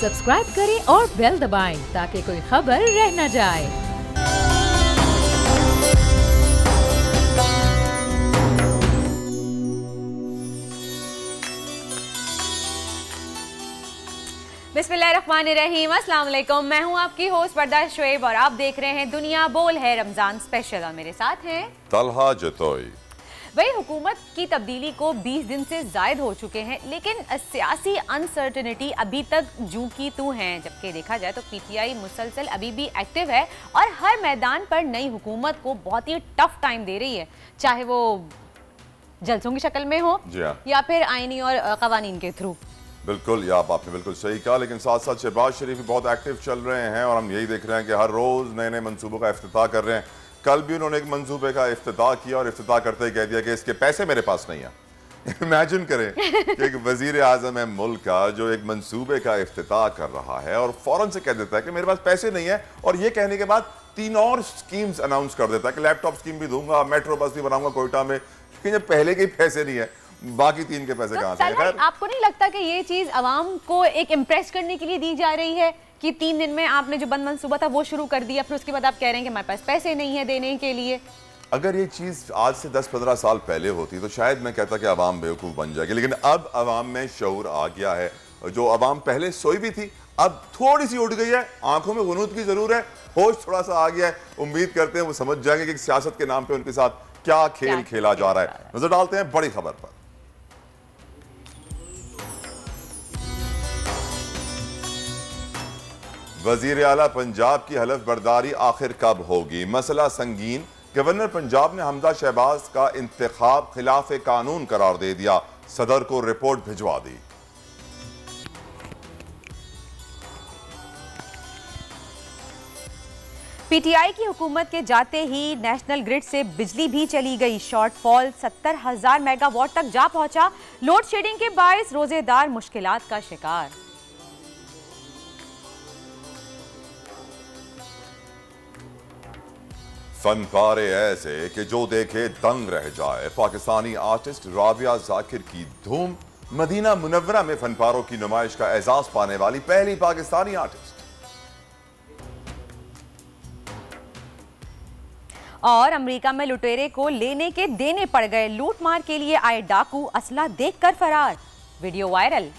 Subscribe करें और bell दबाएं ताकि कोई खबर रह न जाए। बिस्मिल्लाहिर्रहमानिर्रहीम, अस्सलाम वालेकुम। मैं हूं आपकी होस्ट बरदाश्त शुएब और आप देख रहे हैं दुनिया बोल है रमजान स्पेशल और मेरे साथ हैं तलहा जतोई। वही हुकूमत की तब्दीली को 20 दिन से जायद हो चुके हैं, लेकिन सियासी अनसर्टनिटी अभी तक जू की तू है। जबकि देखा जाए तो पीटीआई मुसलसल अभी भी एक्टिव है और हर मैदान पर नई हुकूमत को बहुत ही टफ टाइम दे रही है, चाहे वो जलसों की शक्ल में हो या फिर आईनी और कवानीन के थ्रू। बिल्कुल, या आपने बिल्कुल सही कहा, लेकिन साथ साथ शहबाज शरीफ भी बहुत एक्टिव चल रहे हैं और हम यही देख रहे हैं कि हर रोज़ नए नए मंसूबों का इफ्तिताह कर रहे हैं। कल भी उन्होंने एक मंसूबे का इफ्तिताह किया और इफ्तिताह करते ही कह दिया कि इसके पैसे मेरे पास नहीं है। इमेजिन करें कि एक वजीर आज़म है मुल्क का जो एक मंसूबे का इफ्तिताह कर रहा है और फ़ौरन से कह देता है कि मेरे पास पैसे नहीं है, और ये कहने के बाद 3 और स्कीम्स अनाउंस कर देता है कि लैपटॉप स्कीम भी दूंगा, मेट्रो बस भी बनाऊंगा कोयटा में, लेकिन जब पहले के ही पैसे नहीं है बाकी 3 के पैसे कहाँ से आए? आपको नहीं लगता कि ये चीज अवाम को एक इम्प्रेस करने के लिए दी जा रही है कि 3 दिन में आपने जो बंद मंसूबा था वो शुरू कर दिया, फिर उसके बाद आप कह रहे हैं कि हमारे पास पैसे नहीं है देने के लिए? अगर ये चीज आज से 10-15 साल पहले होती तो शायद मैं कहता कि अवाम बेवकूफ बन जाएगी, लेकिन अब अवाम में शऊर आ गया है। जो अवाम पहले सोई भी थी अब थोड़ी सी उठ गई है, आंखों में गुनूद की जरूर है, होश थोड़ा सा आ गया है। उम्मीद करते हैं वो समझ जाएंगे कि सियासत के नाम पे उनके साथ क्या खेल खेला जा रहा है। नजर डालते हैं बड़ी खबर पर। वजीर आला पंजाब की हलफ बर्दारी आखिर कब होगी? मसला संगीन। गवर्नर पंजाब ने हमजा शहबाज का इंतखाब खिलाफ कानून करार दे दिया, सदर को रिपोर्ट भिजवा दी। पीटीआई की हुकूमत के जाते ही नेशनल ग्रिड से बिजली भी चली गई। शॉर्टफॉल 70,000 मेगावाट तक जा पहुंचा। लोड शेडिंग के बायस रोजेदार मुश्किलात का शिकार। फन पारे ऐसे कि जो देखे दंग रह जाए। पाकिस्तानी आर्टिस्ट राबिया जाकिर की धूम। मदीना मुनव्वरा में फनपारों की नुमाइश का एजाज पाने वाली पहली पाकिस्तानी आर्टिस्ट। और अमेरिका में लुटेरे को लेने के देने पड़ गए। लूटमार के लिए आए डाकू असला देखकर फरार, वीडियो वायरल।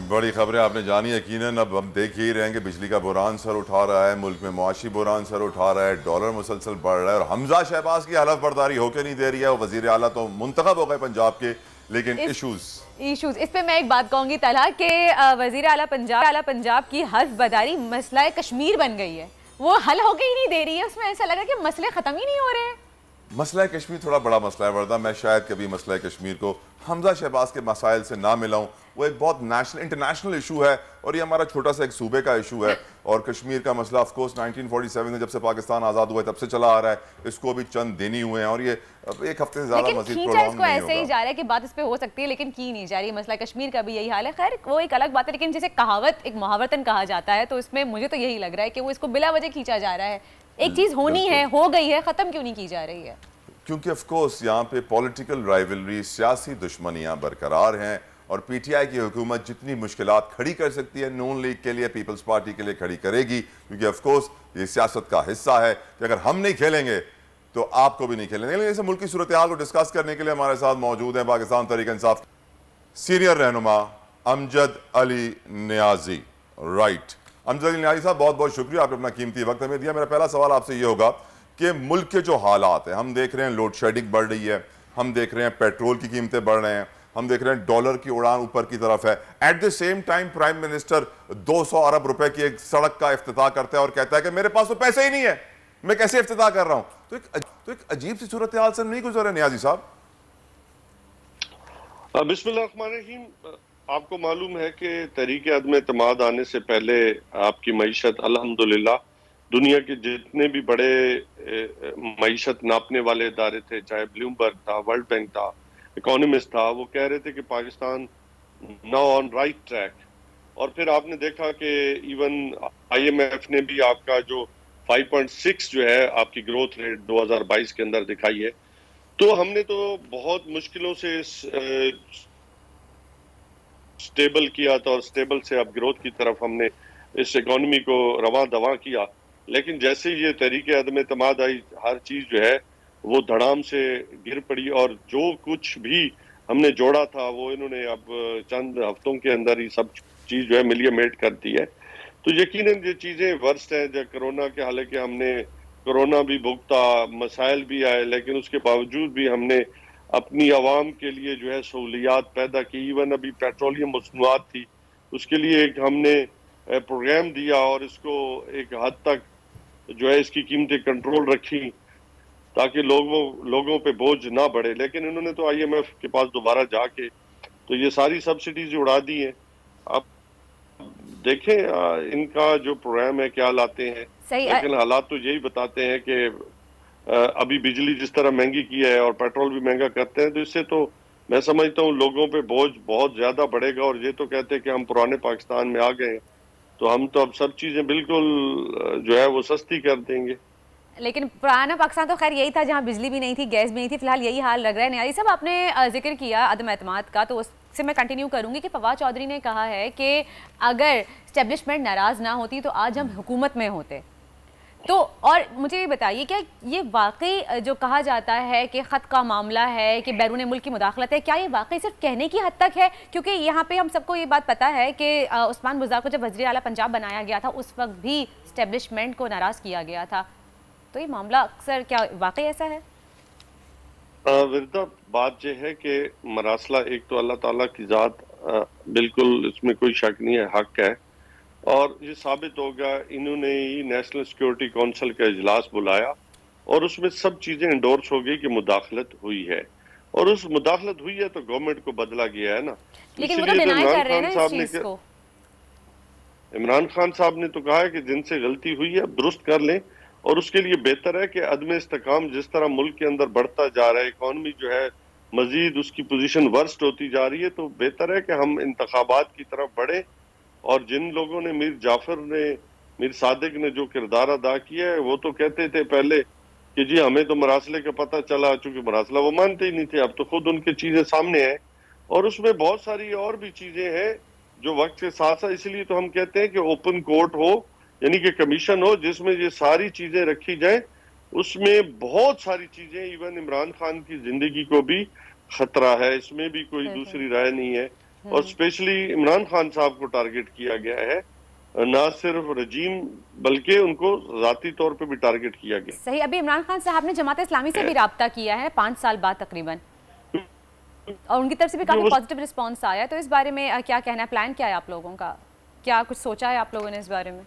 बड़ी खबरें आपने जानी। यकीनन अब हम देख ही रहेंगे, बिजली का बुरान सर उठा रहा है, मुल्क में मुआशी बुरान सर उठा रहा है, डॉलर मुसलसल बढ़ रहा है और हमजा शहबाज की हलफ बर्दारी होके नहीं दे रही है। वो वजीर आला तो मुंतखब हो गए पंजाब के, लेकिन इशूज इस पे मैं एक बात कहूंगी तलहा के वजीर आला पंजाब की हल्फ बर्दारी मसला कश्मीर बन गई है, वो हल होके ही नहीं दे रही है। उसमें ऐसा लगा कि मसले खत्म ही नहीं हो रहे हैं। मसला कश्मीर थोड़ा बड़ा मसला है वर्दा, मैं शायद कभी मसला कश्मीर को हमजा शहबाज के मसाइल से ना मिलाऊं। वो एक बहुत नेशनल इंटरनेशनल इशू है और ये हमारा छोटा सा एक सूबे का इशू है। और कश्मीर का मसला ऑफ कोर्स 1947 में जब से पाकिस्तान आज़ाद हुआ तब से चला आ रहा है। इसको भी चंद दिन ही हुए हैं और ये एक हफ्ते से ज़्यादा मज़ीद प्रोलॉन्ग नहीं ऐसे ही जा रहा है कि बात इस पे हो सकती है लेकिन की नहीं जा रही। मसला कश्मीर का भी यही हाल है। खैर वो एक अलग बात है, लेकिन जैसे कहावत एक मुहावरतन कहा जाता है तो इसमें मुझे तो यही लग रहा है कि वो इसको बिला वजह खींचा जा रहा है। एक चीज़ होनी है, हो गई है, ख़त्म क्यों नहीं की जा रही है? क्योंकि ऑफ कोर्स यहाँ पे पॉलिटिकल राइवलरी, सियासी दुश्मनियाँ बरकरार हैं और पीटीआई की हुकूमत जितनी मुश्किलात खड़ी कर सकती है नून लीग के लिए, पीपल्स पार्टी के लिए खड़ी करेगी, क्योंकि ऑफ कोर्स ये सियासत का हिस्सा है कि अगर हम नहीं खेलेंगे तो आपको भी नहीं खेलेंगे। लेकिन इस मुल्क की सूरत हाल को डिस्कस करने के लिए हमारे साथ मौजूद हैं पाकिस्तान तहरीक इंसाफ सीनियर रहनुमा अमजद अली नियाजी। राइट, अमजद अली नियाजी साहब, बहुत बहुत शुक्रिया, आपने अपना कीमती वक्त हमें दिया। मेरा पहला सवाल आपसे ये होगा कि मुल्क के जो हालात हैं, हम देख रहे हैं लोड शेडिंग बढ़ रही है, हम देख रहे हैं पेट्रोल की कीमतें बढ़ रहे हैं, हम देख रहे हैं डॉलर की उड़ान ऊपर की तरफ है। At the same time prime minister 200 अरब रुपए की एक सड़क का इफ्तिताह करता है और कहता है कि मेरे पास तो पैसे ही नहीं है, मैं कैसे इफ्तिताह कर रहा हूं। तो एक अजीब सी सूरत हाल से नहीं गुजर रहे नियाजी साहब। बिस्मिल्लाहिर्रहमानिर्रहीम, आपको मालूम है कि तहरीक अदम एतमाद आने से पहले आपकी मईशत अल्हम्दुलिल्लाह दुनिया के जितने भी बड़े मईशत नापने वाले इदारे थे, चाहे ब्लूमबर्ग था, वर्ल्ड बैंक था, इकोनॉमिस्ट था, वो कह रहे थे कि Pakistan now on right track. और फिर आपने देखा कि इवन IMF ने भी आपका जो 5.6 जो है आपकी ग्रोथ रेट 2022 के अंदर दिखाई है। तो हमने तो बहुत मुश्किलों से स्टेबल किया था और स्टेबल से अब ग्रोथ की तरफ हमने इस इकोनॉमी को रवां दवा किया। लेकिन जैसे ये तहरीके अदम एतमाद आई, हर चीज जो है वो धड़ाम से गिर पड़ी और जो कुछ भी हमने जोड़ा था वो इन्होंने अब चंद हफ्तों के अंदर ही सब चीज जो है मिलियमेट कर दी है। तो यकीनन ये चीजें वर्स्ट हैं। जब कोरोना के, हालांकि हमने कोरोना भी भुगता, मसाइल भी आए, लेकिन उसके बावजूद भी हमने अपनी आवाम के लिए जो है सहूलियात पैदा की। इवन अभी पेट्रोलियम मसनूआत थी, उसके लिए एक हमने प्रोग्राम दिया और इसको एक हद तक जो है इसकी कीमतें कंट्रोल रखी ताकि लोगों पे बोझ ना बढ़े। लेकिन इन्होंने तो IMF के पास दोबारा जाके तो ये सारी सब्सिडीज उड़ा दी हैं। अब देखें इनका जो प्रोग्राम है क्या लाते हैं, लेकिन हालात तो यही बताते हैं कि अभी बिजली जिस तरह महंगी की है और पेट्रोल भी महंगा करते हैं, तो इससे तो मैं समझता हूँ लोगों पे बोझ बहुत ज्यादा बढ़ेगा। और ये तो कहते हैं कि हम पुराने पाकिस्तान में आ गए हैं, तो हम तो अब सब चीजें बिल्कुल जो है वो सस्ती कर देंगे। लेकिन पुराना पाकिस्तान तो खैर यही था जहां बिजली भी नहीं थी, गैस भी नहीं थी। फिलहाल यही हाल लग रहा है। नियाज़ी साहब, आपने जिक्र किया अदम एतमाद का, तो उससे मैं कंटिन्यू करूंगी कि फवाद चौधरी ने कहा है कि अगर स्टैब्लिशमेंट नाराज ना होती तो आज हम हुकूमत में होते। तो और मुझे ये बताइए, क्या ये वाकई जो कहा जाता है कि ख़त का मामला है, कि बैरून मुल्क की मुदाखलत है, क्या ये वाकई सिर्फ कहने की हद तक है? क्योंकि यहाँ पे हम सबको ये बात पता है कि उस्मान बुज़दार को जब वज़ीर आला पंजाब बनाया गया था उस वक्त भी स्टैब्लिशमेंट को नाराज़ किया गया था। तो ये मामला अक्सर क्या वाकई ऐसा है? विरदा, बात यह है कि मरासला एक तो अल्लाह ताला की ज़ात, बिल्कुल इसमें कोई शक नहीं है, हक है। और ये साबित होगा, इन्होंने ही नेशनल सिक्योरिटी काउंसिल का इजलास बुलाया और उसमें सब चीजें इंडोर्स हो गई कि मुदाखलत हुई है, और उस मुदाखलत हुई है तो गवर्नमेंट को बदला गया है ना। लेकिन वो तो डिनाई कर रहे हैं ना इस चीज को। इमरान खान साहब ने तो कहा है कि जिनसे गलती हुई है दुरुस्त कर लें, और उसके लिए बेहतर है कि अदम इस्तेकाम जिस तरह मुल्क के अंदर बढ़ता जा रहा है, इकॉनमी जो है मजीद उसकी पोजीशन वर्स्ट होती जा रही है, तो बेहतर है कि हम इंतखाबात की तरफ बढ़े। और जिन लोगों ने मीर जाफर ने, मीर सादिक ने जो किरदार अदा किया है, वो तो कहते थे पहले कि जी हमें तो मरासले का पता चला, चूंकि मरासला वो मानते ही नहीं थे, अब तो खुद उनकी चीजें सामने हैं। और उसमें बहुत सारी और भी चीजें हैं जो वक्त के साथ साथ, इसलिए तो हम कहते हैं कि ओपन कोर्ट हो, यानी कि कमीशन हो जिसमें ये सारी चीजें रखी जाए। उसमें बहुत सारी चीजें, इवन इमरान खान की जिंदगी को भी खतरा है, इसमें भी कोई दूसरी राय नहीं है। और स्पेशली इमरान खान साहब को टारगेट किया गया है, ना सिर्फ रजीम बल्कि उनको जाती तौर पे भी टारगेट किया गया। सही। अभी इमरान खान साहब ने जमात इस्लामी से भी राब्ता किया है 5 साल बाद तकरीबन, और उनकी तरफ से भी काफी पॉजिटिव रिस्पांस आया है। तो इस बारे में क्या कहना है, प्लान क्या है आप लोगों का, क्या कुछ सोचा है आप लोगों ने इस बारे में?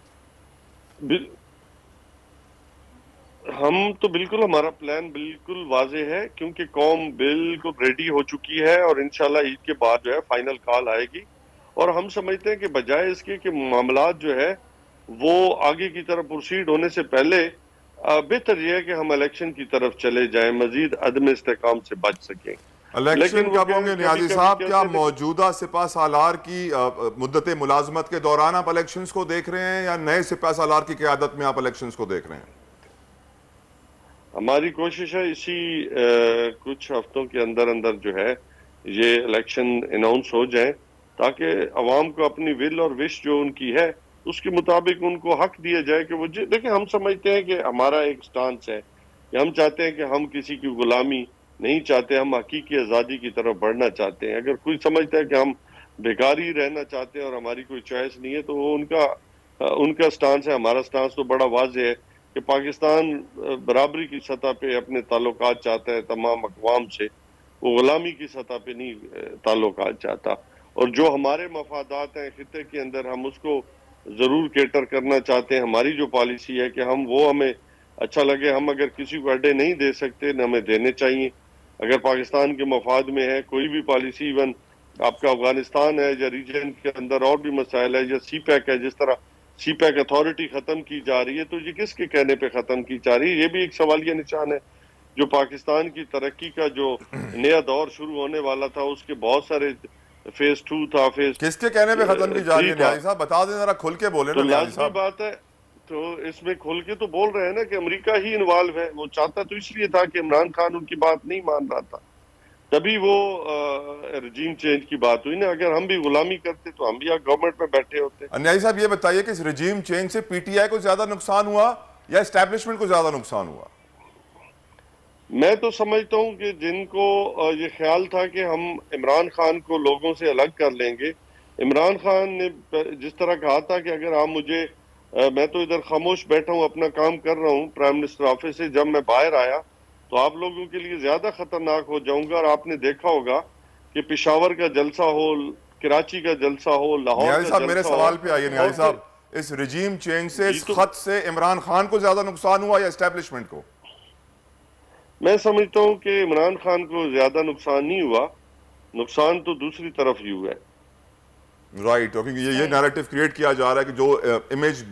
हम तो बिल्कुल, हमारा प्लान बिल्कुल वाजे है, क्योंकि कौम बिल्कुल रेडी हो चुकी है और इंशाल्लाह ईद के बाद जो है फाइनल कॉल आएगी। और हम समझते हैं कि बजाय इसके कि मामलात जो है वो आगे की तरफ प्रोसीड होने से पहले बेहतर यह है कि हम इलेक्शन की तरफ चले जाएं, मजीद अदम इस्तेकाम से बच सकें। इलेक्शन कब होंगे नियाज़ी साहब? क्या मौजूदा सिपा सालार की मुद्दत मुलाजमत के दौरान आप इलेक्शंस को देख रहे हैं, या नए सिपा सालार की क़यादत में आप इलेक्शंस को देख रहे हैं? हमारी कोशिश है इसी कुछ हफ्तों के अंदर अंदर जो है ये इलेक्शन अनाउंस हो जाए, ताकि अवाम को अपनी विल और विश जो उनकी है उसके मुताबिक उनको हक दिया जाए कि वो, देखिए हम समझते हैं कि हमारा एक स्टांस है कि हम चाहते हैं कि हम किसी की गुलामी नहीं चाहते, हम हकीकी आज़ादी की तरफ बढ़ना चाहते हैं। अगर कोई समझता है कि हम बेकार ही रहना चाहते हैं और हमारी कोई चॉइस नहीं है, तो वो उनका स्टांस है। हमारा स्टांस तो बड़ा वाज़ेह है कि पाकिस्तान बराबरी की सतह पे अपने ताल्लुकात चाहता है तमाम अक़वाम से, वो गुलामी की सतह पे नहीं ताल्लुकात चाहता। और जो हमारे मफादात हैं खिते के अंदर, हम उसको ज़रूर केटर करना चाहते हैं। हमारी जो पॉलिसी है कि हमें अच्छा लगे, हम अगर किसी को अड्डे नहीं दे सकते न हमें देने चाहिए। अगर पाकिस्तान के मफाद में है कोई भी पॉलिसी, इवन आपका अफगानिस्तान है या रीजन के अंदर और भी मसाइल है, या CPEC है, जिस तरह CPEC अथॉरिटी खत्म की जा रही है, तो ये किसके कहने पे खत्म की जा रही है? ये भी एक सवालिया निशान है। जो पाकिस्तान की तरक्की का जो नया दौर शुरू होने वाला था, उसके बहुत सारे फेज 2 था, किसके कहने पे खत्म की जा रही है नियाज़ी साहब? बता दें, जरा खुल के बोले। तो लाजमी बात है, तो इसमें खोल के तो बोल रहे हैं ना कि अमेरिका ही इन्वॉल्व है। वो चाहता तो इसलिए था कि इमरान खान उनकी बात नहीं मान रहा था, तभी वो रजीम चेंज की बात हुई ना। अगर हम भी गुलामी करते तो हम भी यहाँ गवर्नमेंट में बैठे होते। अन्यायी साहब ये बताइए कि इस रजीम चेंज से पीटीआई को ज्यादा नुकसान हुआ या एस्टैब्लिशमेंट को ज्यादा नुकसान हुआ? मैं तो समझता हूँ कि जिनको ये ख्याल था कि हम इमरान खान को लोगों से अलग कर लेंगे, इमरान खान ने जिस तरह कहा था कि अगर आप मुझे मैं तो इधर खामोश बैठा हूँ, अपना काम कर रहा हूँ प्राइम मिनिस्टर ऑफिस से, जब मैं बाहर आया तो आप लोगों के लिए ज्यादा खतरनाक हो जाऊंगा। और आपने देखा होगा कि पेशावर का जलसा हो, कराची का जलसा हो, लाहौर का जलसा हो। मेरे सवाल पे आइए न्यायी साहब, इस रजीम चेंज से, इस खत से इमरान खान को ज्यादा नुकसान हुआ या एस्टैब्लिशमेंट को? मैं समझता हूँ कि इमरान खान को ज्यादा नुकसान नहीं हुआ, नुकसान तो दूसरी तरफ ही हुआ है। राइट, क्योंकि ये नैरेटिव क्रिएट किया जा रहा है कि जो इमेज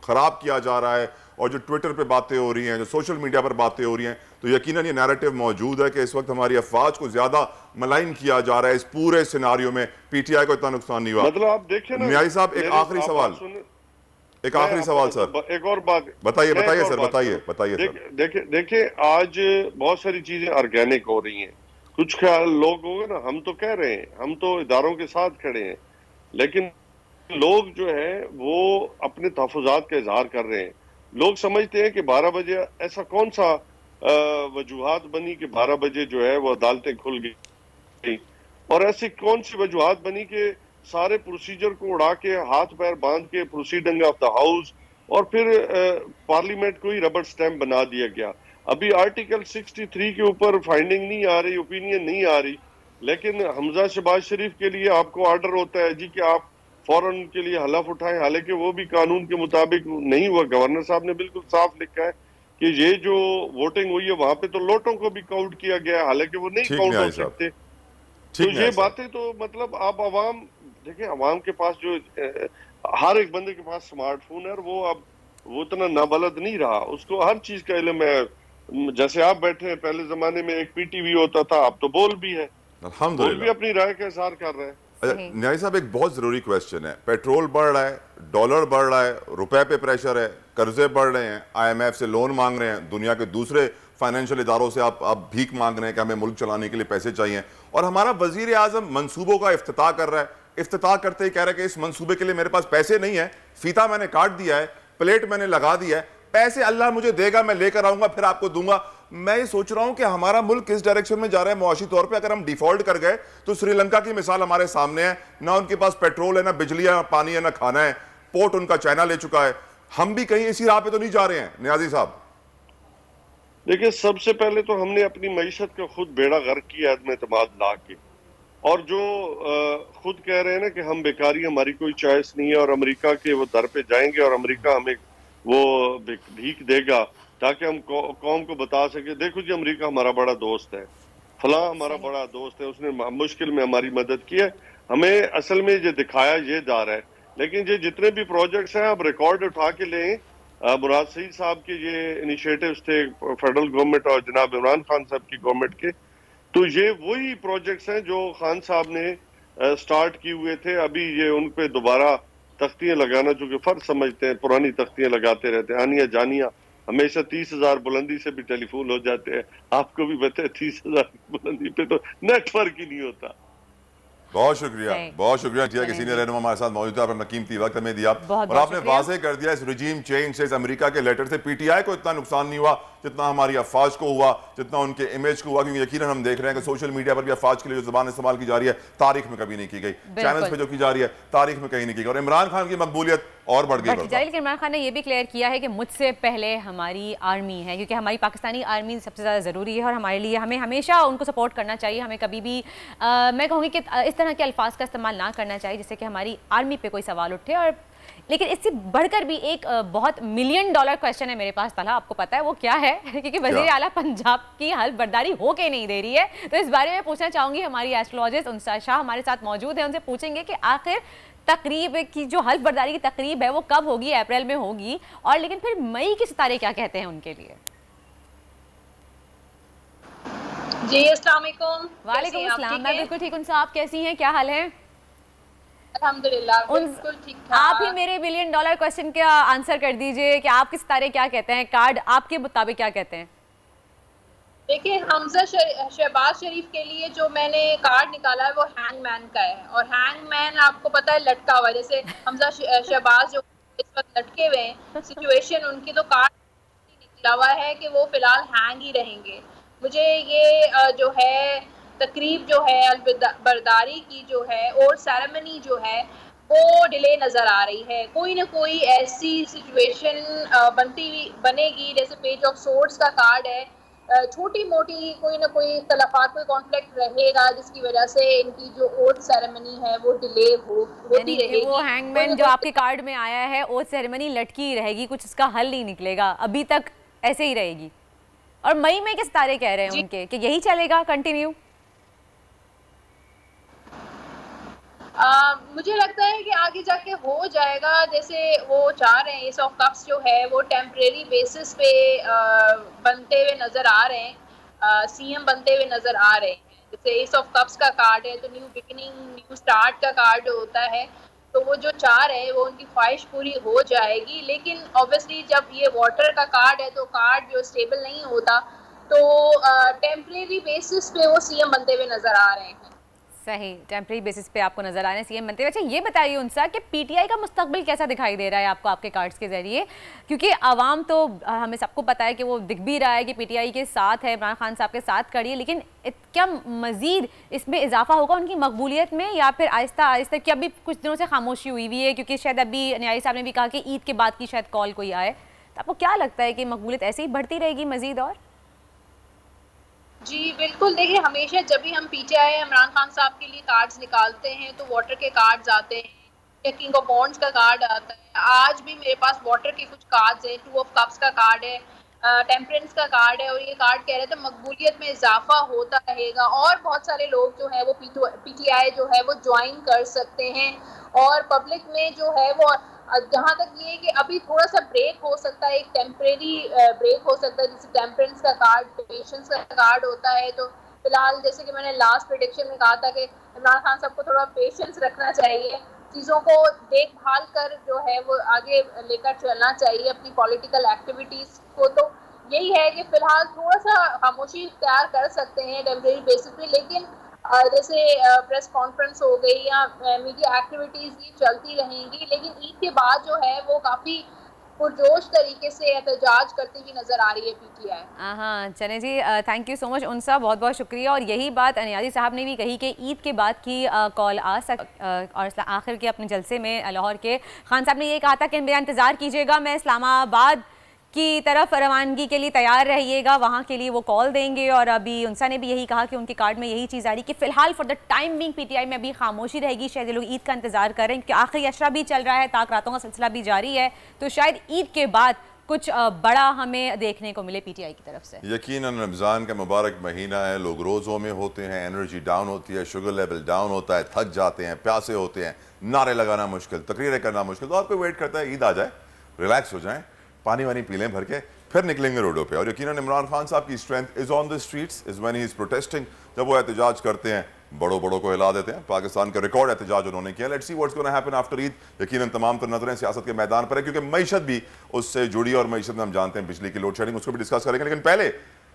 खराब किया जा रहा है और जो ट्विटर पे बातें हो रही हैं, जो सोशल मीडिया पर बातें हो रही हैं, तो यकीनन ये नैरेटिव मौजूद है कि इस वक्त हमारी अफवाज को ज्यादा मलाइन किया जा रहा है। इस पूरे सिनारियो में पीटीआई को इतना नुकसान नहीं हुआ। मतलब आप देखें ना न्यायी साहब, एक आखिरी सवाल सर, एक और बात बताइए सर। देखिए आज बहुत सारी चीजें ऑर्गेनिक हो रही हैं। कुछ ख्याल लोग होंगे ना, हम तो कह रहे हैं, हम तो इदारों के साथ खड़े हैं, लेकिन लोग जो है वो अपने तहफ़्फ़ुज़ात का इजहार कर रहे हैं। लोग समझते हैं कि 12 बजे ऐसा कौन सा वजूहात बनी कि 12 बजे जो है वो अदालतें खुल गई, और ऐसी कौन सी वजूहात बनी कि सारे प्रोसीजर को उड़ा के हाथ पैर बांध के प्रोसीडिंग ऑफ द हाउस और फिर पार्लियामेंट को ही रबर स्टैम्प बना दिया गया। अभी आर्टिकल 63 के ऊपर फाइंडिंग नहीं आ रही, ओपिनियन नहीं आ रही, लेकिन हमजा शहबाज शरीफ के लिए आपको ऑर्डर होता है जी कि आप फौरन के लिए हलफ उठाएं, हालांकि वो भी कानून के मुताबिक नहीं हुआ। गवर्नर साहब ने बिल्कुल साफ लिखा है कि ये जो वोटिंग हुई है वहां पे तो लोटों को भी काउंट किया गया, हालांकि वो नहीं काउंट हो सकते। तो ये बातें तो मतलब आप अवाम देखिए, अवाम के पास जो हर एक बंदे के पास स्मार्टफोन है और वो अब वो इतना नाबलद नहीं रहा, उसको हर चीज का इल्म है। जैसे आप बैठे हैं, पहले जमाने में एक पीटीवी होता था, अब तो बोल भी है, बोल भी अपनी राय का इजहार कर रहे हैं। न्यायी साहब, एक बहुत जरूरी क्वेश्चन है। पेट्रोल बढ़ रहा है, डॉलर बढ़ रहा है, रुपए पे प्रेशर है, कर्जे बढ़ रहे हैं, IMF से लोन मांग रहे हैं, दुनिया के दूसरे फाइनेंशियल इदारों से आप भीख मांग रहे हैं कि हमें मुल्क चलाने के लिए पैसे चाहिए, और हमारा वजीर आजम मंसूबों का इफ्तिताह कर रहा है। इफ्तिताह करते ही कह रहा है कि इस मंसूबे के लिए मेरे पास पैसे नहीं है, फीता मैंने काट दिया है, प्लेट मैंने लगा दिया है, पैसे अल्लाह मुझे देगा, मैं लेकर आऊंगा, फिर आपको दूंगा। मैं ये सोच रहा हूं कि हमारा मुल्क किस डायरेक्शन में जा रहा है मुआशी तौर पे। अगर हम डिफॉल्ट कर गए तो श्रीलंका की मिसाल हमारे सामने है, ना उनके पास पेट्रोल है, ना बिजली है, ना पानी है, ना खाना है, पोर्ट उनका चाइना ले चुका है। हम भी कहीं इसी राह पे तो नहीं जा रहे हैं नियाजी साहब? देखिए, सबसे पहले तो हमने अपनी मईशत का खुद बेड़ा गर्क किया आदम एतमाद ला के, और जो खुद कह रहे हैं ना कि हम बेकारी, हमारी कोई चॉइस नहीं है और अमेरिका के वो दर पे जाएंगे और अमेरिका हमें वो भीख देगा ताकि हम कौम को बता सके, देखो जी अमेरिका हमारा बड़ा दोस्त है, फलां हमारा बड़ा दोस्त है, उसने मुश्किल में हमारी मदद की है। हमें असल में ये दिखाया ये जा रहा है। लेकिन ये जितने भी प्रोजेक्ट्स हैं, आप रिकॉर्ड उठा के लें, मुराद सईद साहब के ये इनिशिएटिव्स थे फेडरल गवर्नमेंट और जनाब इमरान खान साहब की गवर्नमेंट के, तो ये वही प्रोजेक्ट्स हैं जो खान साहब ने स्टार्ट किए हुए थे। अभी ये उन पे दोबारा तख्तियां लगाना, चूंकि फर्ज समझते हैं, पुरानी तख्तियां लगाते रहते हैं, आनिया जानिया, हमेशा 30,000 बुलंदी से भी टेलीफोन हो जाते हैं। आपको भी पता है 30,000 बुलंदी पे तो नेटवर्क ही नहीं होता। बहुत शुक्रिया कि सीनियर रहनुमा हमारे साथ मौजूद है, अपना कीमती वक्त हमें दिया और आपने वाज़ेह कर दिया इस रजीम चेंज से, इस अमेरिका के लेटर से पीटीआई को इतना नुकसान नहीं हुआ जितना हमारी अफवाज को हुआ, जितना उनके इमेज को हुआ। क्योंकि यकीनन हम देख रहे हैं कि सोशल मीडिया पर भी अफवाज के लिए जो ज़बान इस्तेमाल की जा रही है, तारीख में कभी नहीं की गई, चैनल्स पे जो की जा रही है तारीख में कहीं नहीं की गई, और इमरान खान की मकबूलियत और बढ़ गई। लेकिन इमरान खान ने यह भी क्लियर किया है कि मुझसे पहले हमारी आर्मी है, क्योंकि हमारी पाकिस्तानी आर्मी सबसे ज़्यादा ज़रूरी है और हमारे लिए हमें हमेशा उनको सपोर्ट करना चाहिए। हमें कभी भी मैं कहूँगी कि इस तरह के अल्फाज का इस्तेमाल ना करना चाहिए जिससे कि हमारी आर्मी पे कोई सवाल उठे। और लेकिन इससे बढ़कर भी एक बहुत $1 मिलियन क्वेश्चन है मेरे पास तला, आपको पता है वो क्या है? क्योंकि वज़ीर आला पंजाब की हल्फ बर्दारी हो के नहीं दे रही है, तो इस बारे में पूछना चाहूँगी। हमारी एस्ट्रोलॉजिस्ट उनसा शाह हमारे साथ मौजूद है, उनसे पूछेंगे कि आखिर तकरीब की जो हल्फ बर्दारी की तकरीब है वो कब होगी, अप्रैल में होगी, और लेकिन फिर मई के सितारे क्या कहते हैं उनके लिए। जी अस्सलाम वालेकुम। वालेकुम अस्सलाम, मैं बिल्कुल ठीक हूँ। आप कैसी हैं, क्या हाल है? अल्हम्दुलिल्लाह बिल्कुल ठीक ठाक। आप ही मेरे $1 मिलियन क्वेश्चन का आंसर कर दीजिए कि आपके सितारे क्या कहते हैं, कार्ड आपके मुताबिक क्या कहते हैं? देखिए, हमजा शहबाज शरीफ के लिए जो मैंने कार्ड निकाला है वो हैंगमैन का है, और हैंगमैन आपको पता है लटका हुआ है। जैसे हमजा शहबाज जो इस वक्त लटके हुए हैं, सिचुएशन उनकी, तो कार्ड निकला हुआ है कि वो फिलहाल हैंग ही रहेंगे। मुझे ये जो है तकरीब जो है अलबरदारी की जो है और सेरेमनी जो है वो डिले नज़र आ रही है। कोई ना कोई ऐसी सिचुएशन बनेगी, जैसे पेज ऑफ सोर्ड्स का कार्ड है, छोटी मोटी कोई ना कोई इख्तलाफात, कोई कॉन्फ्लिक्ट रहेगा जिसकी वजह से इनकी जो ओथ सेरेमनी है वो डिले होती रहेगी। वो हैंगमैन जो आपके कार्ड में आया है, ओथ सेरेमनी लटकी ही रहेगी, कुछ इसका हल नहीं निकलेगा, अभी तक ऐसे ही रहेगी। और मई में किस तारे कह रहे हैं उनके कि यही चलेगा कंटिन्यू? मुझे लगता है कि आगे जाके हो जाएगा, जैसे वो चाह रहे हैं। एस ऑफ कप्स जो है वो टेम्परेरी बेसिस पे बनते हुए नज़र आ रहे हैं, सीएम बनते हुए नज़र आ रहे हैं। जैसे एस ऑफ कप्स का कार्ड है तो न्यू बिगिनिंग, न्यू स्टार्ट का कार्ड होता है, तो वो जो चाह रहे हैं वो उनकी ख्वाहिश पूरी हो जाएगी। लेकिन ऑब्वियसली जब ये वाटर का कार्ड है तो कार्ड जो स्टेबल नहीं होता, तो टेम्परेरी बेसिस पे वो सीएम बनते हुए नज़र आ रहे हैं। सही, टेम्परेरी बेसिस पे आपको नजर आ रहे हैं सीएम बनते हुए। अच्छा ये बताइए उनसा कि पीटीआई का मुस्तकबिल कैसा दिखाई दे रहा है आपको आपके कार्ड्स के जरिए, क्योंकि आवाम तो हमें सबको पता है कि वो दिख भी रहा है कि पीटीआई के साथ है, इमरान खान साहब के साथ खड़ी है, लेकिन क्या मजीद इसमें इजाफा होगा उनकी मकबूलियत में, या फिर आहिस्ता आहिस्ता, कि अभी कुछ दिनों से खामोशी हुई हुई है, क्योंकि शायद अभी न्याई साहब ने भी कहा कि ईद के बाद की शायद कॉल कोई आए, तो आपको क्या लगता है कि मकबूलियत ऐसे ही बढ़ती रहेगी मजीद? और जी बिल्कुल, देखिए हमेशा जब भी हम पीटीआई इमरान खान साहब के लिए कार्ड्स निकालते हैं तो वाटर के कार्ड्स आते हैं या किंग ऑफ बॉन्ड्स का कार्ड आता है। आज भी मेरे पास वाटर के कुछ कार्ड्स हैं, टू ऑफ कप्स का कार्ड है, टेम्परेंस का कार्ड है, और ये कार्ड कह रहे थे मकबूलियत में इजाफा होता रहेगा और बहुत सारे लोग जो है वो पीटीआई जो है वो ज्वाइन कर सकते हैं। और पब्लिक में जो है वो जहाँ तक ये कि अभी थोड़ा सा ब्रेक हो सकता है, एक टेम्परेरी ब्रेक हो सकता है, जैसे टेम्परेंस का कार्ड, पेशेंस का कार्ड होता है। तो फिलहाल जैसे कि मैंने लास्ट प्रेडिक्शन में कहा था कि इमरान खान साहब को थोड़ा पेशेंस रखना चाहिए, चीज़ों को देखभाल कर जो है वो आगे लेकर चलना चाहिए अपनी पॉलिटिकल एक्टिविटीज़ को। तो यही है कि फिलहाल थोड़ा सा खामोशी इख्तियार कर सकते हैं टेम्परेरी बेसिस पे, लेकिन जैसे प्रेस कॉन्फ्रेंस हो गई या मीडिया एक्टिविटीज़ ये चलती रहेंगी। लेकिन ईद के बाद जो है वो काफ़ी पुरजोश तरीके से एहतजाज करती हुई नजर आ रही है पीटीआई। हाँ चले जी, थैंक यू सो मच उनसा, बहुत बहुत शुक्रिया। और यही बात नियाज़ी साहब ने भी कही कि ईद के बाद की कॉल आ और आखिर के अपने जलसे में लाहौर के खान साहब ने ये कहा था कि मेरा इंतज़ार कीजिएगा, मैं इस्लामाबाद की तरफ रवानगी के लिए तैयार रहिएगा, वहाँ के लिए वो कॉल देंगे। और अभी उनसा ने भी यही कहा कि उनके कार्ड में यही चीज़ आ रही कि फ़िलहाल for the time being PTI में अभी खामोशी रहेगी, शायद लोग ईद का इंतज़ार कर रहे हैं, क्योंकि आखिरी अशरा भी चल रहा है, ताक रातों का सिलसिला भी जारी है, तो शायद ईद के बाद कुछ बड़ा हमें देखने को मिले पीटीआई की तरफ से। यकीनन रमज़ान का मुबारक महीना है, लोग रोज़ों में होते हैं, एनर्जी डाउन होती है, शुगर लेवल डाउन होता है, थक जाते हैं, प्यासे होते हैं, नारे लगाना मुश्किल, तकरीरें करना मुश्किल, तो और कोई वेट करता है ईद आ जाए, रिलैक्स हो जाएं, पानी वानी पी लें भर के, फिर निकलेंगे रोडों पे। और यकीनन इमरान खान साहब की strength is on the streets, is when he is protesting. जब वो एहतजाज करते हैं, बड़ों बड़ों को हिला देते हैं। पाकिस्तान का रिकॉर्ड एहतजाज उन्होंने किया। Let's see what's gonna happen after Eid. यकीनन तमाम तर नजरें सियासत के मैदान पर है, क्योंकि मईशत भी उससे जुड़ी, और मईशत में हम जानते हैं बिजली की लोड शेडिंग, उसको भी डिस्कस करेंगे। लेकिन पहले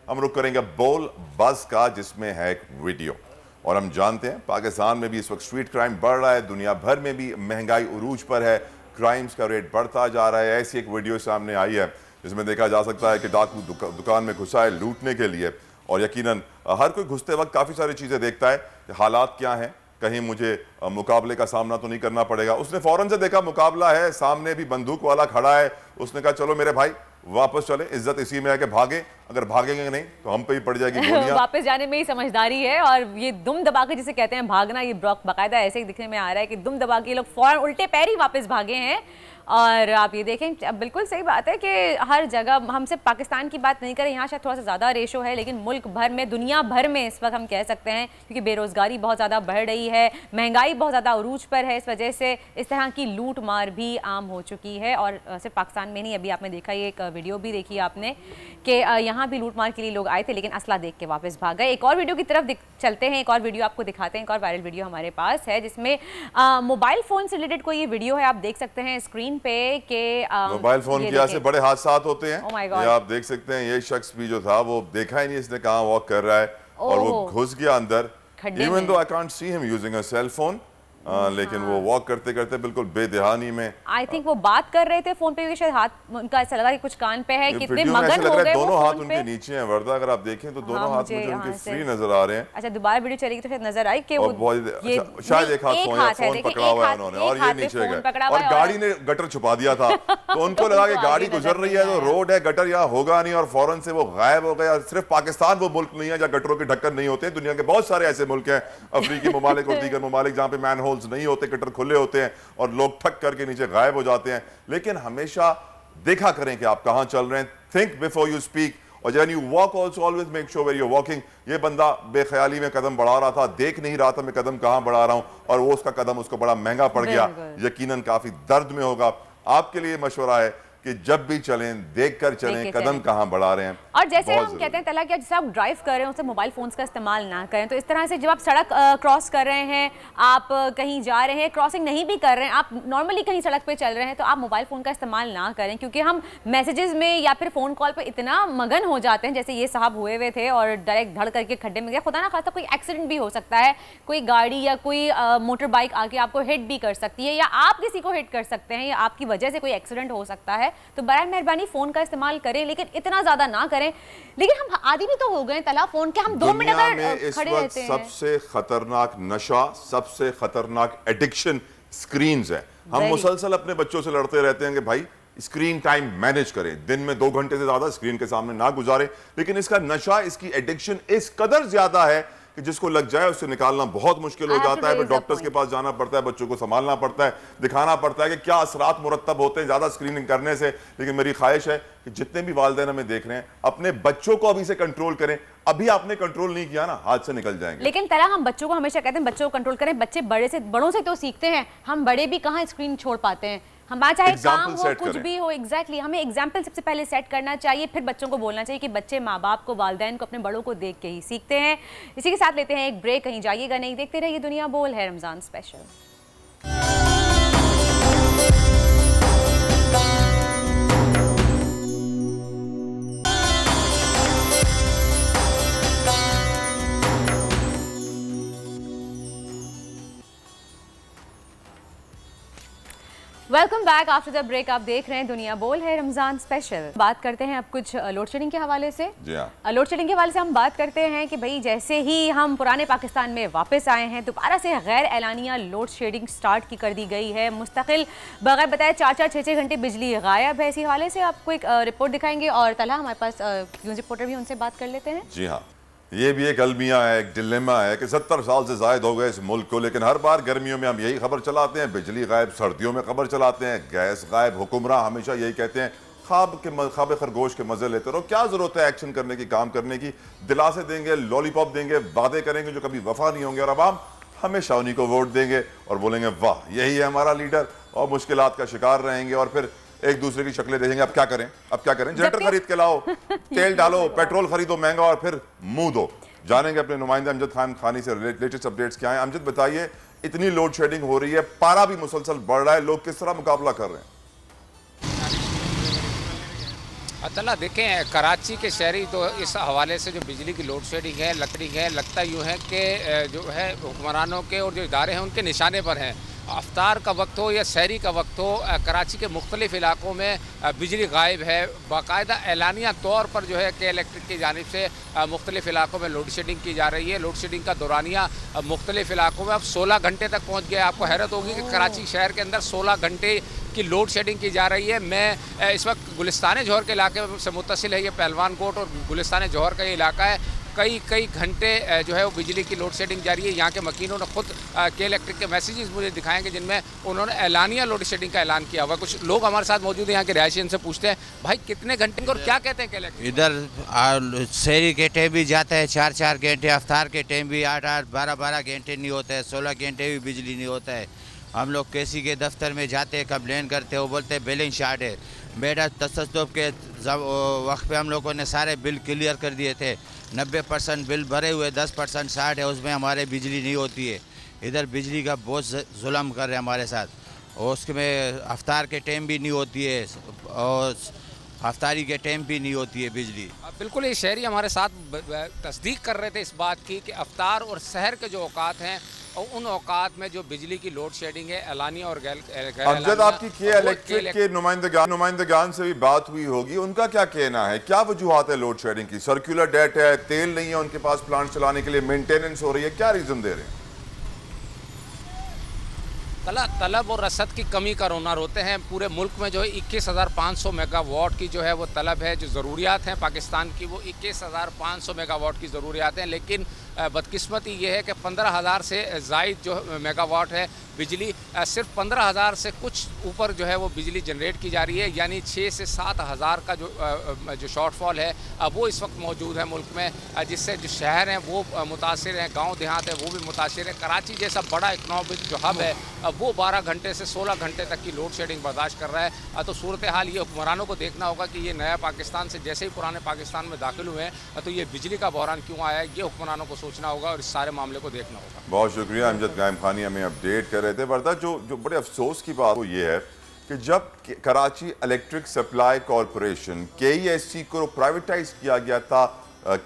हम रुक करेंगे बोल बस का, जिसमें है एक वीडियो। और हम जानते हैं पाकिस्तान में भी इस वक्त स्ट्रीट क्राइम बढ़ रहा है, दुनिया भर में भी महंगाई उरूज पर है, क्राइम्स का रेट बढ़ता जा रहा है। ऐसी एक वीडियो सामने आई है जिसमें देखा जा सकता है कि डाकू दुकान में घुसा है लूटने के लिए, और यकीनन हर कोई घुसते वक्त काफ़ी सारी चीज़ें देखता है कि हालात क्या हैं, कहीं मुझे मुकाबले का सामना तो नहीं करना पड़ेगा। उसने फ़ौरन से देखा मुकाबला है, सामने भी बंदूक वाला खड़ा है, उसने कहा चलो मेरे भाई वापस चले, इज्जत इसी में है कि भागे, अगर भागेंगे नहीं तो हम पे ही पड़ जाएगी गोलियां। वापस जाने में ही समझदारी है। और ये दुम दबा के जिसे कहते हैं भागना, ये बाकायदा ऐसे ही दिखने में आ रहा है कि दुम दबा के लोग फौरन उल्टे पैर ही वापस भागे हैं। और आप ये देखें, बिल्कुल सही बात है कि हर जगह, हम सिर्फ पाकिस्तान की बात नहीं करें, यहाँ शायद थोड़ा सा ज़्यादा रेशो है, लेकिन मुल्क भर में, दुनिया भर में इस वक्त हम कह सकते हैं, क्योंकि बेरोज़गारी बहुत ज़्यादा बढ़ रही है, महंगाई बहुत ज़्यादा अरूज पर है, इस वजह से इस तरह की लूट मार भी आम हो चुकी है। और सिर्फ पाकिस्तान में नहीं, अभी आपने देखा, ये एक वीडियो भी देखी आपने कि यहाँ यहाँ भी लूटमार के लिए लोग आए थे लेकिन असला देख के वापस भाग गए। एक और वीडियो की तरफ चलते हैं, एक और वीडियो आपको दिखाते हैं। एक और वायरल वीडियो हमारे पास है जिसमें मोबाइल फोन से रिलेटेड कोई ये वीडियो है। आप देख सकते हैं स्क्रीन पे कि मोबाइल फोन की वजह से बड़े हादसा होते हैं। Oh my God! ये आप देख सकते हैं, ये शख्स भी जो था वो देखा ही नहीं इसने कहाँ वॉक कर रहा है और वो घुस गया अंदर। Even though I can't see him using a cell phone, लेकिन वो वॉक करते करते बिल्कुल बेदहानी में, आई थिंक वो बात कर रहे थे फोन पे, शायद हाथ उनका ऐसा लगा कि कुछ कान पे है, कितने मगन हो गए। दोनों हाथ उनके नीचे हैं वर्दा, अगर आप देखें तो दोनों हाथ मुझे उनके फ्री नजर आ रहे हैं। अच्छा दोबारा वीडियो चलेगी तो फिर नजर आई कि वो शायद एक हाथ फोन पकड़ा हुआ है उन्होंने और ये नीचे गए और गाड़ी ने गटर छुपा दिया था तो उनको लगा कि गाड़ी गुजर रही है तो रोड है, गटर यहाँ होगा नहीं, और फौरन से वो गायब हो गए। और सिर्फ पाकिस्तान वो मुल्क नहीं है जहाँ गटरों के ढक्कन नहीं होते, दुनिया के बहुत सारे ऐसे मुल्क हैं, अफ्रीकी ममालिक और दीगर ममालिक, जहाँ पे मैन होल्स नहीं होते, गटर खुले होते हैं और लोग ठक करके नीचे गायब हो जाते हैं। लेकिन हमेशा देखा करें कि आप कहां चल रहे हैं, थिंक बिफोर यू स्पीक, और when you walk also always make sure where you are walking. ये बंदा बेख्याली में कदम बढ़ा रहा था, देख नहीं रहा था मैं कदम कहां बढ़ा रहा हूं, और वो उसका कदम उसको बड़ा महंगा पड़ गया, यकीनन काफी दर्द में होगा। आपके लिए मशवरा है कि जब भी चलें देखकर चलें, कदम कहां बढ़ा रहे हैं। और जैसे हम कहते हैं तला कि जैसे आप ड्राइव कर रहे हैं उससे मोबाइल फोन्स का इस्तेमाल ना करें, तो इस तरह से जब आप सड़क क्रॉस कर रहे हैं, आप कहीं जा रहे हैं, क्रॉसिंग नहीं भी कर रहे हैं, आप नॉर्मली कहीं सड़क पे चल रहे हैं, तो आप मोबाइल फोन का इस्तेमाल ना करें, क्योंकि हम मैसेजेस में या फिर फोन कॉल पे इतना मगन हो जाते हैं। जैसे ये साहब हुए हुए थे और डायरेक्ट धड़ करके खड्डे में गया, खुदा ना खास्ता कोई एक्सीडेंट भी हो सकता है, कोई गाड़ी या कोई मोटर बाइक आके आपको हिट भी कर सकती है, या आप किसी को हिट कर सकते हैं, या आपकी वजह से कोई एक्सीडेंट हो सकता है। तो बराए फोन का इस्तेमाल करें, लेकिन इतना ज्यादा ना करें। लेकिन हम आदी भी तो हो गए तला फोन के, हम 2 मिनट अगर खड़े रहते हैं। सबसे खतरनाक नशा, सबसे खतरनाक एडिक्शन स्क्रीन्स है। हम मुसलसल अपने बच्चों से लड़ते रहते हैं कि भाई स्क्रीन टाइम मैनेज करें, दिन में 2 घंटे से ज्यादा स्क्रीन के सामने ना गुजारें, लेकिन इसका नशा, इसकी एडिक्शन इस कदर ज्यादा है कि जिसको लग जाए उससे निकालना बहुत मुश्किल हो जाता है। फिर डॉक्टर्स के पास जाना पड़ता है, बच्चों को संभालना पड़ता है, दिखाना पड़ता है कि क्या असरात मुरत्तब होते हैं ज्यादा स्क्रीनिंग करने से। लेकिन मेरी ख्वाहिश है कि जितने भी वालिदैन हमें देख रहे हैं, अपने बच्चों को अभी से कंट्रोल करें। अभी आपने कंट्रोल नहीं किया ना, हाथ से निकल जाएंगे। लेकिन तला हम बच्चों को हमेशा कहते हैं बच्चों को कंट्रोल करें, बच्चे बड़ों से तो सीखते हैं, हम बड़े भी कहाँ स्क्रीन छोड़ पाते हैं। हमारा चाहे काम हो, कुछ भी हो, एग्जैक्टली हमें एग्जाम्पल सबसे पहले सेट करना चाहिए, फिर बच्चों को बोलना चाहिए कि बच्चे माँ बाप को, वालिदैन को, अपने बड़ों को देख के ही सीखते हैं। इसी के साथ लेते हैं एक ब्रेक, कहीं जाइएगा नहीं, देखते रहिए दुनिया बोल है Ramzan special. Welcome back after the break. आप देख रहे हैं दुनिया बोल है रमजान स्पेशल। बात करते हैं अब कुछ लोड शेडिंग के हवाले से। जी हाँ, लोड शेडिंग के हवाले से हम बात करते हैं कि भाई जैसे ही हम पुराने पाकिस्तान में वापस आए हैं, दोबारा से गैर एलानिया लोड शेडिंग स्टार्ट की कर दी गई है। मुस्तकिल बगैर बताए 4-4, 6-6 घंटे बिजली गायब है। इसी हवाले से आपको एक रिपोर्ट दिखाएंगे और तला हमारे पास न्यूज़ रिपोर्टर भी, उनसे बात कर लेते हैं। जी हाँ, ये भी एक अलमिया है, एक डिलेमा है कि 70 साल से जायद हो गए इस मुल्क को, लेकिन हर बार गर्मियों में हम यही खबर चलाते हैं, बिजली गायब, सर्दियों में खबर चलाते हैं, गैस गायब। हुक्मरान हमेशा यही कहते हैं, ख्वाब खरगोश के मजे लेते रहो, क्या जरूरत है एक्शन करने की, काम करने की। दिलासे देंगे, लॉलीपॉप देंगे, वादे करेंगे जो कभी वफा नहीं होंगे, और अवाम हमेशा उन्हीं को वोट देंगे और बोलेंगे वाह यही है हमारा लीडर, और मुश्किलात का शिकार रहेंगे और फिर एक दूसरे की शक्लें देखेंगे। अब क्या करें, अब क्या करें, जनरेटर खरीद के लाओ, तेल डालो, पेट्रोल खरीदो महंगा और फिर मुंह दो। जानेंगे अपने नुमाइंदे अमजद खान खानी से लेटेस्ट अपडेट्स क्या हैं। अमजद बताइए, इतनी लोड शेडिंग हो रही है, पारा भी मुसलसल बढ़ रहा है, लोग किस तरह मुकाबला कर रहे हैं? अतला देखें, कराची के शहरी तो इस हवाले से जो बिजली की लोड शेडिंग है, लगता यूँ है कि जो है हुक्मरानों के और जो इदारे हैं उनके निशाने पर हैं। अफ्तार का वक्त हो या सहरी का वक्त हो, कराची के मुख्तलिफ इलाकों में बिजली गायब है। बाकायदा एलानिया तौर पर जो है कि इलेक्ट्रिक की जानिब से मुख्तलिफ इलाकों में लोड शेडिंग की जा रही है। लोड शेडिंग का दौरानिया मुख्तलिफ इलाकों में अब 16 घंटे तक पहुँच गया। आपको हैरत होगी कि कराची शहर के अंदर 16 घंटे की लोड शेडिंग की जा रही है। मैं इस वक्त गुलिस्तान जौहर के इलाके से मुत्तसिल है, ये पहलवान कोट और गुलिस्तान जौहर का ये इलाका है। कई घंटे जो है वो बिजली की लोड शेडिंग जारी है। यहाँ के मकीनों ने खुद के इलेक्ट्रिक के मैसेजेस मुझे दिखाएंगे जिनमें उन्होंने एलानिया लोड शेडिंग का ऐलान किया हुआ। कुछ लोग हमारे साथ मौजूद हैं यहाँ के रिहायशी, इनसे पूछते हैं भाई कितने घंटे और क्या कहते हैं इलेक्ट्रिक। इधर शहरी के टाइम भी जाता है 4-4 घंटे, अफ्तार के टाइम भी 8-8, 12-12 घंटे नहीं होता है, 16 घंटे भी बिजली नहीं होता है। हम लोग केसी के दफ्तर में जाते हैं, कंप्लेन करते हैं, वो बोलते हैं बिलिंग शार्ट है। बेटा तसदुब के वक्त पे हम लोगों ने सारे बिल क्लियर कर दिए थे। 90% बिल भरे हुए, 10% शार्ट है, उसमें हमारे बिजली नहीं होती है। इधर बिजली का बहुत जुल्म कर रहे हैं हमारे साथ, और उसमें अफ्तार के टाइम भी नहीं होती है और अफ्तारी के टाइम भी नहीं होती है बिजली। बिल्कुल, ये शहरी हमारे साथ तस्दीक कर रहे थे इस बात की कि अफ्तार और सहर के जो औकात हैं और उन औकात में जो बिजली की लोड शेडिंग है एलानी और गैर अमजद, आपकी के इलेक्ट्रिक के नुमाइंदगान से भी बात हुई होगी, उनका क्या कहना है, क्या वजूहत है लोड शेडिंग की? सर्कुलर डेट है, तेल नहीं है उनके पास प्लांट चलाने के लिए, मेंटेनेंस हो रही है, क्या रीजन दे रहे हैं? तलब और रसद की कमी का रोना रोते हैं। पूरे मुल्क में जो है 21,500 मेगावाट की जो है वो तलब है। जो ज़रूरियात हैं पाकिस्तान की वो 21,500 मेगावाट की ज़रूरियात हैं, लेकिन बदकिस्मती ये है कि 15,000 से ज़ायद जो मेगावाट है बिजली, सिर्फ 15,000 से कुछ ऊपर जो है वो बिजली जनरेट की जा रही है, यानी 6 से 7,000 का जो शॉर्टफॉल है वो इस वक्त मौजूद है मुल्क में, जिससे जो शहर हैं वो मुतासिर हैं, गांव देहात है वो भी मुतासिर है। कराची जैसा बड़ा इकनॉमिक जो हब है वो 12 घंटे से 16 घंटे तक की लोड शेडिंग बर्दाश्त कर रहा है। तो सूरत हाल ये हुक्मरानों को देखना होगा कि ये नया पाकिस्तान से जैसे ही पुराने पाकिस्तान में दाखिल हुए हैं तो ये बिजली का बहरान क्यों आया है, ये हुक्मरानों को सोचना होगा और इस सारे मामले को देखना होगा। बहुत शुक्रिया अमजद गायम खानी हमें अपडेट कर रहे थे। वर्दा, जो बड़े अफसोस की बात वो ये है कि जब Karachi electric supply corporation KESC को प्राइवेटाइज किया गया था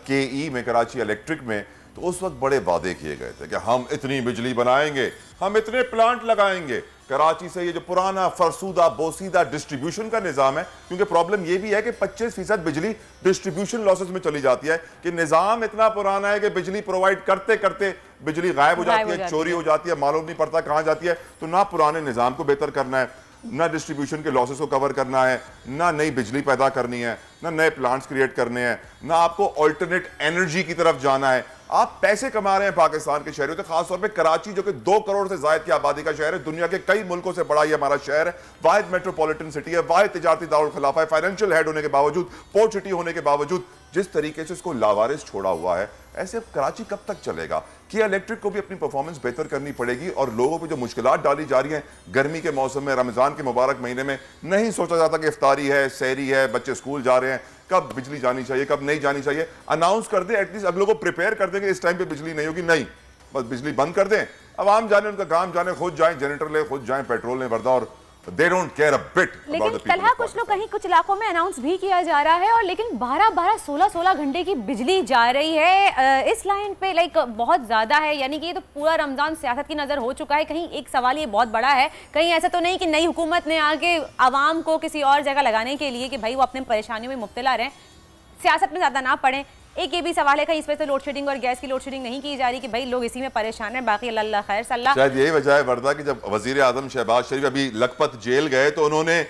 KE में, कराची इलेक्ट्रिक में, तो उस वक्त बड़े वादे किए गए थे कि हम इतनी बिजली बनाएंगे, हम इतने प्लांट लगाएंगे। कराची से ये जो पुराना फरसूदा बोसीदा डिस्ट्रीब्यूशन का निज़ाम है, क्योंकि प्रॉब्लम ये भी है कि 25% बिजली डिस्ट्रीब्यूशन लॉसेस में चली जाती है, कि निज़ाम इतना पुराना है कि बिजली प्रोवाइड करते करते बिजली गायब हो जाती है, चोरी हो जाती है, मालूम नहीं पड़ता कहाँ जाती है। तो ना पुराने निज़ाम को बेहतर करना है, ना डिस्ट्रीब्यूशन के लॉसेस को कवर करना है, ना नई बिजली पैदा करनी है, ना नए प्लांट्स क्रिएट करने हैं, ना आपको अल्टरनेट एनर्जी की तरफ जाना है। आप पैसे कमा रहे हैं पाकिस्तान के शहरों, तो खासतौर पे कराची जो कि 2 करोड़ से ज्यादा की आबादी का शहर है, दुनिया के कई मुल्कों से बड़ा ये हमारा शहर है, वाहिद मेट्रोपॉलिटन सिटी है, वाहिद तिजारती दारुल खिलाफा है, फाइनेंशियल हेड होने के बावजूद, पोर्ट सिटी होने के बावजूद जिस तरीके से इसको लावारिस छोड़ा हुआ है, ऐसे कराची कब तक चलेगा? कि इलेक्ट्रिक को भी अपनी परफॉर्मेंस बेहतर करनी पड़ेगी, और लोगों को जो मुश्किलात डाली जा रही हैं गर्मी के मौसम में, रमजान के मुबारक महीने में, नहीं सोचा जाता कि इफ्तारी है, सहरी है, बच्चे स्कूल जा रहे हैं, कब बिजली जानी चाहिए, कब नहीं जानी चाहिए, अनाउंस कर दे, एटलीस्ट अगलों को प्रिपेयर कर देंगे इस टाइम पे बिजली नहीं होगी, नहीं बस बिजली बंद कर दें, अवाम जाने उनका काम जाने, खुद जाएं जनरेटर ले, खुद जाएं पेट्रोल लें, वर्दा, और they don't care a bit about the people लेकिन तलहा कुछ लोग कहीं कुछ इलाकों में अनाउंस भी किया जा रहा है, और लेकिन 12-12, 16-16 घंटे की बिजली जा रही है इस लाइन पे, लाइक बहुत ज़्यादा है। यानी कि ये तो पूरा रमज़ान सियासत की नज़र हो चुका है। कहीं एक सवाल ये बहुत बड़ा है, कहीं ऐसा तो नहीं कि नई हुकूमत ने आके आवाम को किसी और जगह लगाने के लिए कि भाई वो अपने परेशानियों में मुब्तला रहें, सियासत में ज़्यादा ना पड़ें। एक ये भी सवाल है कहीं इस वजह से लोड शेडिंग और गैस की लोड शेडिंग नहीं की जा रही कि भाई लोग इसी में परेशान हैं, बाकी अल्लाह खैर सल्ला। शायद यही वजह है वर्दा कि जब वजीर आजम शहबाज शरीफ अभी लखपत जेल गए तो उन्होंने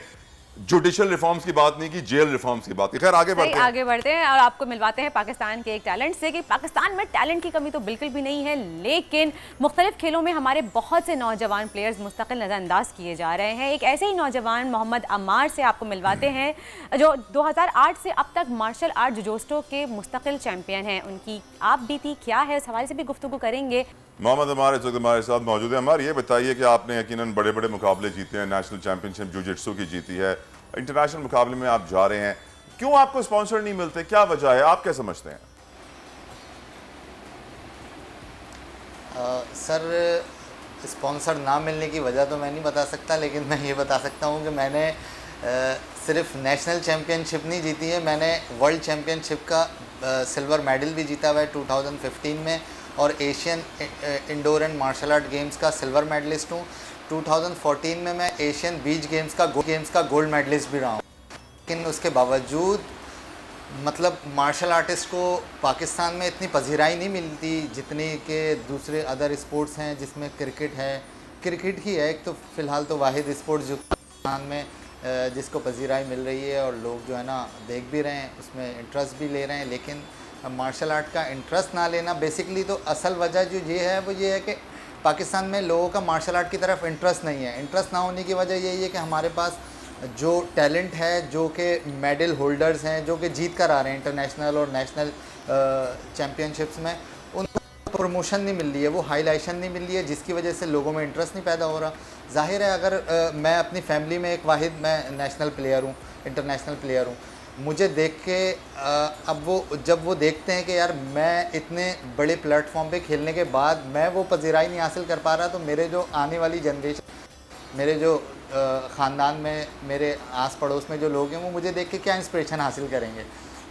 जुडिशल रिफॉर्म्स की बात नहीं की, जेल रिफॉर्म्स की बात की। खैर आगे बढ़ते हैं और आपको मिलवाते हैं पाकिस्तान के एक टैलेंट से कि पाकिस्तान में टैलेंट की कमी तो बिल्कुल भी नहीं है, लेकिन मुख्तलिफ खेलों में हमारे बहुत से नौजवान प्लेयर्स मुस्तकिल नज़रअंदाज किए जा रहे हैं। एक ऐसे ही नौजवान मोहम्मद अम्मार से आपको मिलवाते हैं जो 2008 से अब तक मार्शल आर्ट जुडोस्टो के मुस्तकिल चैंपियन हैं। उनकी आप बीती क्या है, इस हवाले से भी गुफ्तगू करेंगे। मोहम्मद अम्मार इस वक्त हमारे साथ मौजूद है। अम्मार, ये बताइए कि आपने यकीनन बड़े बड़े मुकाबले जीते हैं, नेशनल चैंपियनशिप जुजित्सु की जीती है, इंटरनेशनल मुकाबले में आप जा रहे हैं, क्यों आपको स्पॉन्सर नहीं मिलते, क्या वजह है, आप क्या समझते हैं? सर, स्पॉन्सर ना मिलने की वजह तो मैं नहीं बता सकता, लेकिन मैं ये बता सकता हूँ कि मैंने सिर्फ नेशनल चैम्पियनशिप नहीं जीती है, मैंने वर्ल्ड चैम्पियनशिप का सिल्वर मेडल भी जीता हुआ है 2015 में, और Asian indoor and martial art games का सिल्वर मेडलिस्ट हूँ। 2014 में मैं एशियन बीच गेम्स का गोल्ड मेडलिस्ट भी रहा हूँ। लेकिन उसके बावजूद मतलब मार्शल आर्टिस्ट को पाकिस्तान में इतनी पजीराई नहीं मिलती जितनी कि दूसरे अदर स्पोर्ट्स हैं, जिसमें क्रिकेट है, क्रिकेट ही है एक तो फ़िलहाल तो वाहिद स्पोर्ट्स जो पाकिस्तान में जिसको पजीराई मिल रही है, और लोग जो है ना देख भी रहे हैं, उसमें इंटरेस्ट भी ले रहे हैं। लेकिन मार्शल आर्ट का इंटरेस्ट ना लेना, बेसिकली तो असल वजह जो ये है वो ये है कि पाकिस्तान में लोगों का मार्शल आर्ट की तरफ इंटरेस्ट नहीं है। इंटरेस्ट ना होने की वजह यही है कि हमारे पास जो टैलेंट है, जो कि मेडल होल्डर्स हैं, जो कि जीत कर आ रहे हैं इंटरनेशनल और नेशनल चैम्पियनशिप्स में, उनको प्रमोशन नहीं मिल रही है, वो हाईलाइशन नहीं मिल रही है, जिसकी वजह से लोगों में इंटरेस्ट नहीं पैदा हो रहा। जाहिर है अगर मैं अपनी फैमिली में एक वाहिद मैं नेशनल प्लेयर हूँ, इंटरनेशनल प्लेयर हूँ, मुझे देख के अब वो जब वो देखते हैं कि यार मैं इतने बड़े प्लेटफॉर्म पे खेलने के बाद मैं वो पजीराई नहीं हासिल कर पा रहा, तो मेरे जो आने वाली जनरेशन, मेरे जो ख़ानदान में, मेरे आस पड़ोस में जो लोग हैं, वो मुझे देख के क्या इंस्पिरेशन हासिल करेंगे।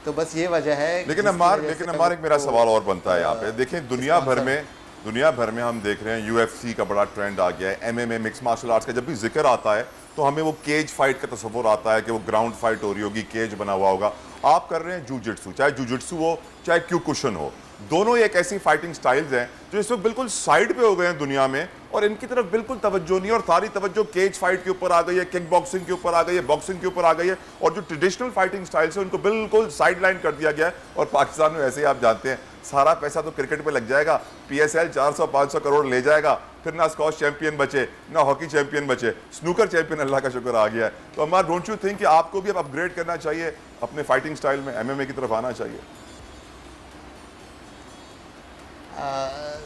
तो बस ये वजह है। लेकिन हमारा एक मेरा सवाल और बनता है यहाँ पे, देखें दुनिया भर में हम देख रहे हैं UFC का बड़ा ट्रेंड आ गया है, MMA मिक्स मार्शल आर्ट्स का जब भी जिक्र आता है तो हमें वो केज फाइट का तस्वुर आता है कि वो ग्राउंड फाइट हो रही होगी, केज बना हुआ होगा। आप कर रहे हैं जूजिट्सु, चाहे जूजिट्सु हो चाहे क्यूकुशन हो, दोनों एक ऐसी फाइटिंग स्टाइल्स हैं जो इस वक्त बिल्कुल साइड पे हो गए हैं दुनिया में, और इनकी तरफ बिल्कुल तवज्जो नहीं है, और सारी तवज्जो केज फाइट के ऊपर आ गई है, किक बॉक्सिंग के ऊपर आ गई है, बॉक्सिंग के ऊपर आ गई है, और जो ट्रेडिशनल फाइटिंग स्टाइल्स है उनको बिल्कुल साइडलाइन कर दिया गया है। और पाकिस्तान में वैसे ही आप जानते हैं सारा पैसा तो क्रिकेट पे लग जाएगा, PSL 400-500 करोड़ ले जाएगा, फिर ना स्कॉश चैंपियन बचे, ना हॉकी चैंपियन बचे, स्नूकर चैंपियन अल्लाह का शुक्र आ गया है। तो हमारा डोंट यू थिंक कि आपको भी अब अपग्रेड करना चाहिए, अपने फाइटिंग स्टाइल में MMA की तरफ आना चाहिए?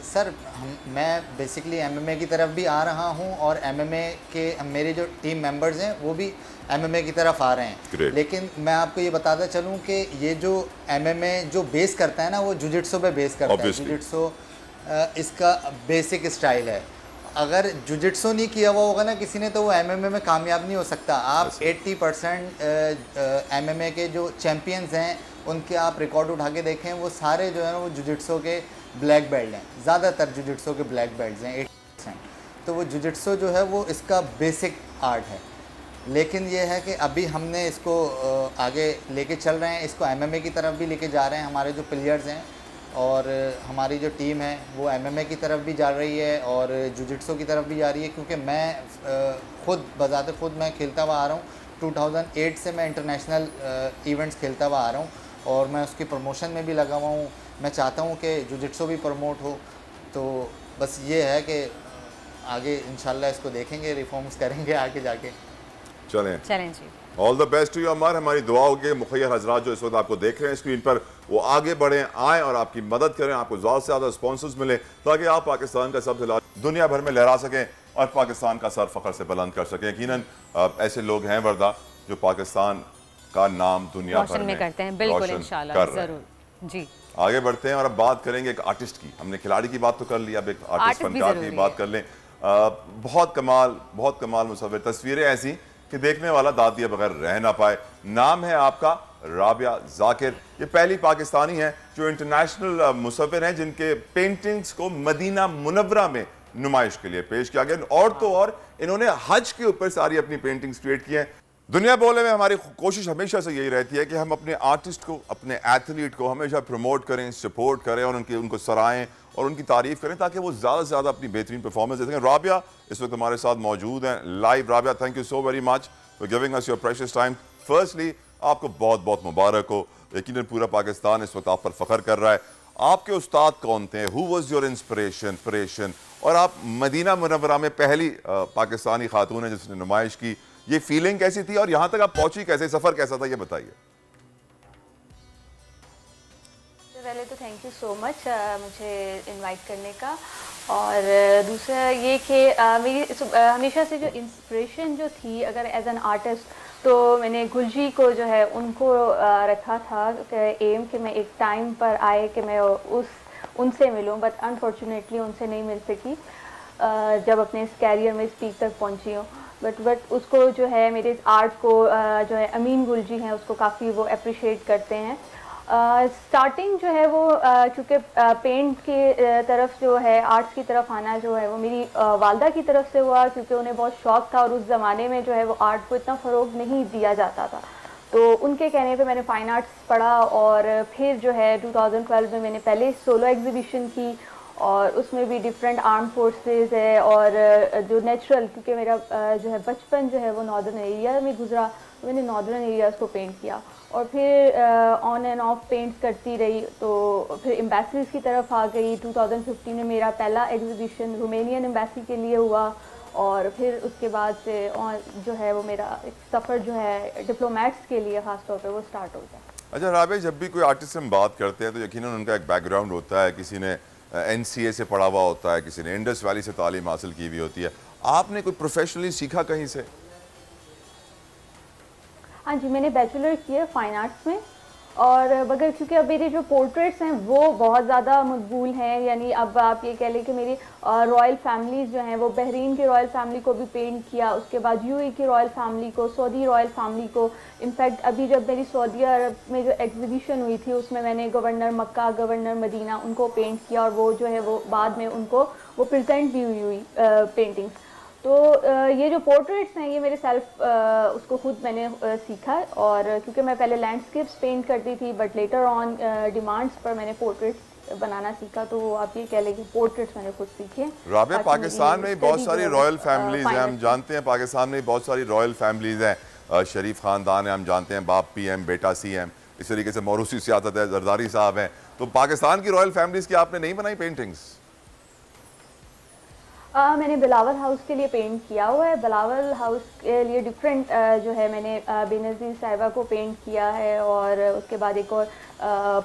सर मैं बेसिकली MMA की तरफ भी आ रहा हूं, और MMA के मेरे जो टीम मेंबर्स हैं वो भी MMA की तरफ आ रहे हैं। लेकिन मैं आपको ये बताता चलूं कि ये जो MMA जो बेस करता है ना, वो जुजिट्सो पे बेस करता है। जुजिट्सो इसका बेसिक स्टाइल है। अगर जुजिट्सो नहीं किया हुआ होगा ना किसी ने, तो वो MMA में कामयाब नहीं हो सकता। आप 80% MMA के जो चैम्पियंस हैं उनके आप रिकॉर्ड उठा के देखें, वो सारे जो है ना वो जुजिट्सो के ब्लैक बेल्ट हैं, ज़्यादातर जुजिट्सो के ब्लैक बेल्ट्स हैं 80%। तो वो जुजिट्सो जो है वो इसका बेसिक आर्ट है। लेकिन ये है कि अभी हमने इसको आगे लेके चल रहे हैं, इसको MMA की तरफ भी लेके जा रहे हैं। हमारे जो प्लेयर्स हैं और हमारी जो टीम है वो MMA की तरफ भी जा रही है और जुजिट्सो की तरफ भी जा रही है, क्योंकि मैं खुद बज़ाते खुद मैं खेलता हुआ आ रहा हूँ। 2008 से मैं इंटरनेशनल इवेंट्स खेलता हुआ आ रहा हूँ और मैं उसकी प्रमोशन में भी लगा हुआ हूँ। मैं चाहता हूँ कि जुजिट्सो भी प्रमोट हो। तो बस ये है कि आगे इंशाल्लाह इसको देखेंगे, रिफॉर्म्स करेंगे आगे जाके। चलें जी। All the best to you Amar. हमारी दुआओं के मुखैर हजरात जो इस वक्त आपको देख रहे हैं स्क्रीन पर, वो आगे बढ़ें, आएँ और आपकी मदद करें, आपको ज़्यादा से ज़्यादा स्पॉन्सर्स मिले, ताकि आप पाकिस्तान का सबसे दुनिया भर में लहरा सकें और पाकिस्तान का सर फ़ख्र से बुलंद कर सकें। यकीनन ऐसे लोग हैं वर्दा जो पाकिस्तान का नाम दुनिया भर में करते हैं। बिल्कुल इंशाल्लाह ज़रूर जी। आगे बढ़ते हैं और अब बात करेंगे एक आर्टिस्ट की। हमने खिलाड़ी की बात तो कर ली, अब एक आर्टिस्ट फनकार की बात कर लें। बहुत कमाल मुसव्विर, तस्वीरें ऐसी कि देखने वाला दाद दिए बगैर रह ना पाए। नाम है आपका राबिया ज़ाकिर। ये पहली पाकिस्तानी है जो इंटरनेशनल मुसव्विर हैं जिनके पेंटिंग्स को मदीना मुनव्वरा में नुमाइश के लिए पेश किया गया। और तो और इन्होंने हज के ऊपर सारी अपनी पेंटिंग्स क्रिएट की हैं। दुनिया बोले में हमारी कोशिश हमेशा से यही रहती है कि हम अपने आर्टिस्ट को, अपने एथलीट को हमेशा प्रमोट करें, सपोर्ट करें और उनको सराहें और उनकी तारीफ करें, ताकि वो ज़्यादा से ज़्यादा अपनी बेहतरीन परफॉर्मेंस दे सकें। राबिया इस वक्त हमारे साथ मौजूद हैं live. Rabia, thank you so very much for giving us your precious time. Firstly आपको बहुत बहुत मुबारक हो, यकीनन पूरा पाकिस्तान इस वक्त आप पर फख्र कर रहा है। आपके उस्ताद कौन थे? Who was your inspiration? और आप मदीना मुनव्वरा में पहली पाकिस्तानी खातून है जिसने नुमाइश की, ये फीलिंग कैसी थी और यहाँ तक आप पहुंची कैसे, सफ़र कैसा था, ये बताइए। पहले तो थैंक यू सो मच मुझे इनवाइट करने का, और दूसरा ये कि मेरी हमेशा से जो इंस्पिरेशन जो थी अगर एज एन आर्टिस्ट, तो मैंने गुलजी को जो है उनको रखा था एम कि मैं एक टाइम पर आए कि मैं उनसे मिलूं, बट अनफॉर्चुनेटली उनसे नहीं मिल सकी जब अपने इस कैरियर में इस पीक तक पहुंची हूँ। बट उसको जो है मेरे इस आर्ट को जो है अमीन गुलजी हैं उसको काफ़ी वो अप्रिशिएट करते हैं। स्टार्टिंग जो है वो चूँकि पेंट की तरफ जो है, आर्ट्स की तरफ आना जो है वो मेरी वालदा की तरफ से हुआ, क्योंकि उन्हें बहुत शौक़ था और उस ज़माने में जो है वो आर्ट को इतना फ़रोग नहीं दिया जाता था। तो उनके कहने पे मैंने फ़ाइन आर्ट्स पढ़ा और फिर जो है 2012 में मैंने पहले सोलो एग्जीबिशन की और उसमें भी डिफरेंट आर्म फोर्सेस है और जो नेचुरल, क्योंकि मेरा जो है बचपन जो है वो नॉर्दर्न एरिया में गुजरा, तो मैंने नॉर्दर्न एरियाज़ को पेंट किया और फिर ऑन एंड ऑफ पेंट्स करती रही। तो फिर एम्बेसीज की तरफ आ गई। 2015 में मेरा पहला एग्जीबिशन रोमेनियन एम्बेसी के लिए हुआ और फिर उसके बाद से और जो है वो मेरा एक सफ़र जो है डिप्लोमेट्स के लिए ख़ास तौर पे वो स्टार्ट हो गया। अच्छा राबिया, जब भी कोई आर्टिस्ट से हम बात करते हैं तो यकीनन उनका एक बैकग्राउंड होता है, किसी ने NCA से पढ़ा हुआ होता है, किसी ने इंडस वैली से तालीम हासिल की हुई होती है। आपने कोई प्रोफेशनली सीखा कहीं से? हाँ जी, मैंने बैचलर किया फाइन आर्ट्स में, और मगर क्योंकि अब मेरे जो पोर्ट्रेट्स हैं वो बहुत ज़्यादा मकबूल हैं, यानी अब आप ये कह लें कि मेरी रॉयल फैमिलीज़ जो हैं वो बहरीन की रॉयल फैमिली को भी पेंट किया, उसके बाद UAE की रॉयल फैमिली को, सऊदी रॉयल फैमिली को। इनफैक्ट अभी जब मेरी सऊदी अरब में जो एग्जीबिशन हुई थी उसमें मैंने गवर्नर मक्का, गवर्नर मदीना उनको पेंट किया, और वो जो है वो बाद में उनको वो प्रेजेंट भी हुई पेंटिंग्स। तो ये जो पोर्ट्रेट्स हैं ये मेरे सेल्फ उसको खुद मैंने सीखा, और क्योंकि मैं पहले लैंडस्केप्स पेंट करती थी बट लेटर ऑन डिमांड्स पर मैंने पोर्ट्रेट्स बनाना सीखा, तो आप ये कह लें कि पोर्ट्रेट्स मैंने खुद सीखे। राबिया, पाकिस्तान में बहुत सारी रॉयल फैमिलीज हैं, हम जानते हैं पाकिस्तान में बहुत सारी रॉयल फैमिलीज हैं। शरीफ ख़ानदान है, हम जानते हैं बाप PM बेटा CM, इस तरीके से मौरूसी सियासत है, जरदारी साहब हैं। तो पाकिस्तान की रॉयल फैमिलीज की आपने नहीं बनाई पेंटिंग्स? मैंने बिलावल हाउस के लिए पेंट किया हुआ है। बिलावल हाउस के लिए डिफरेंट जो है मैंने बेनज़ीर साहिबा को पेंट किया है, और उसके बाद एक और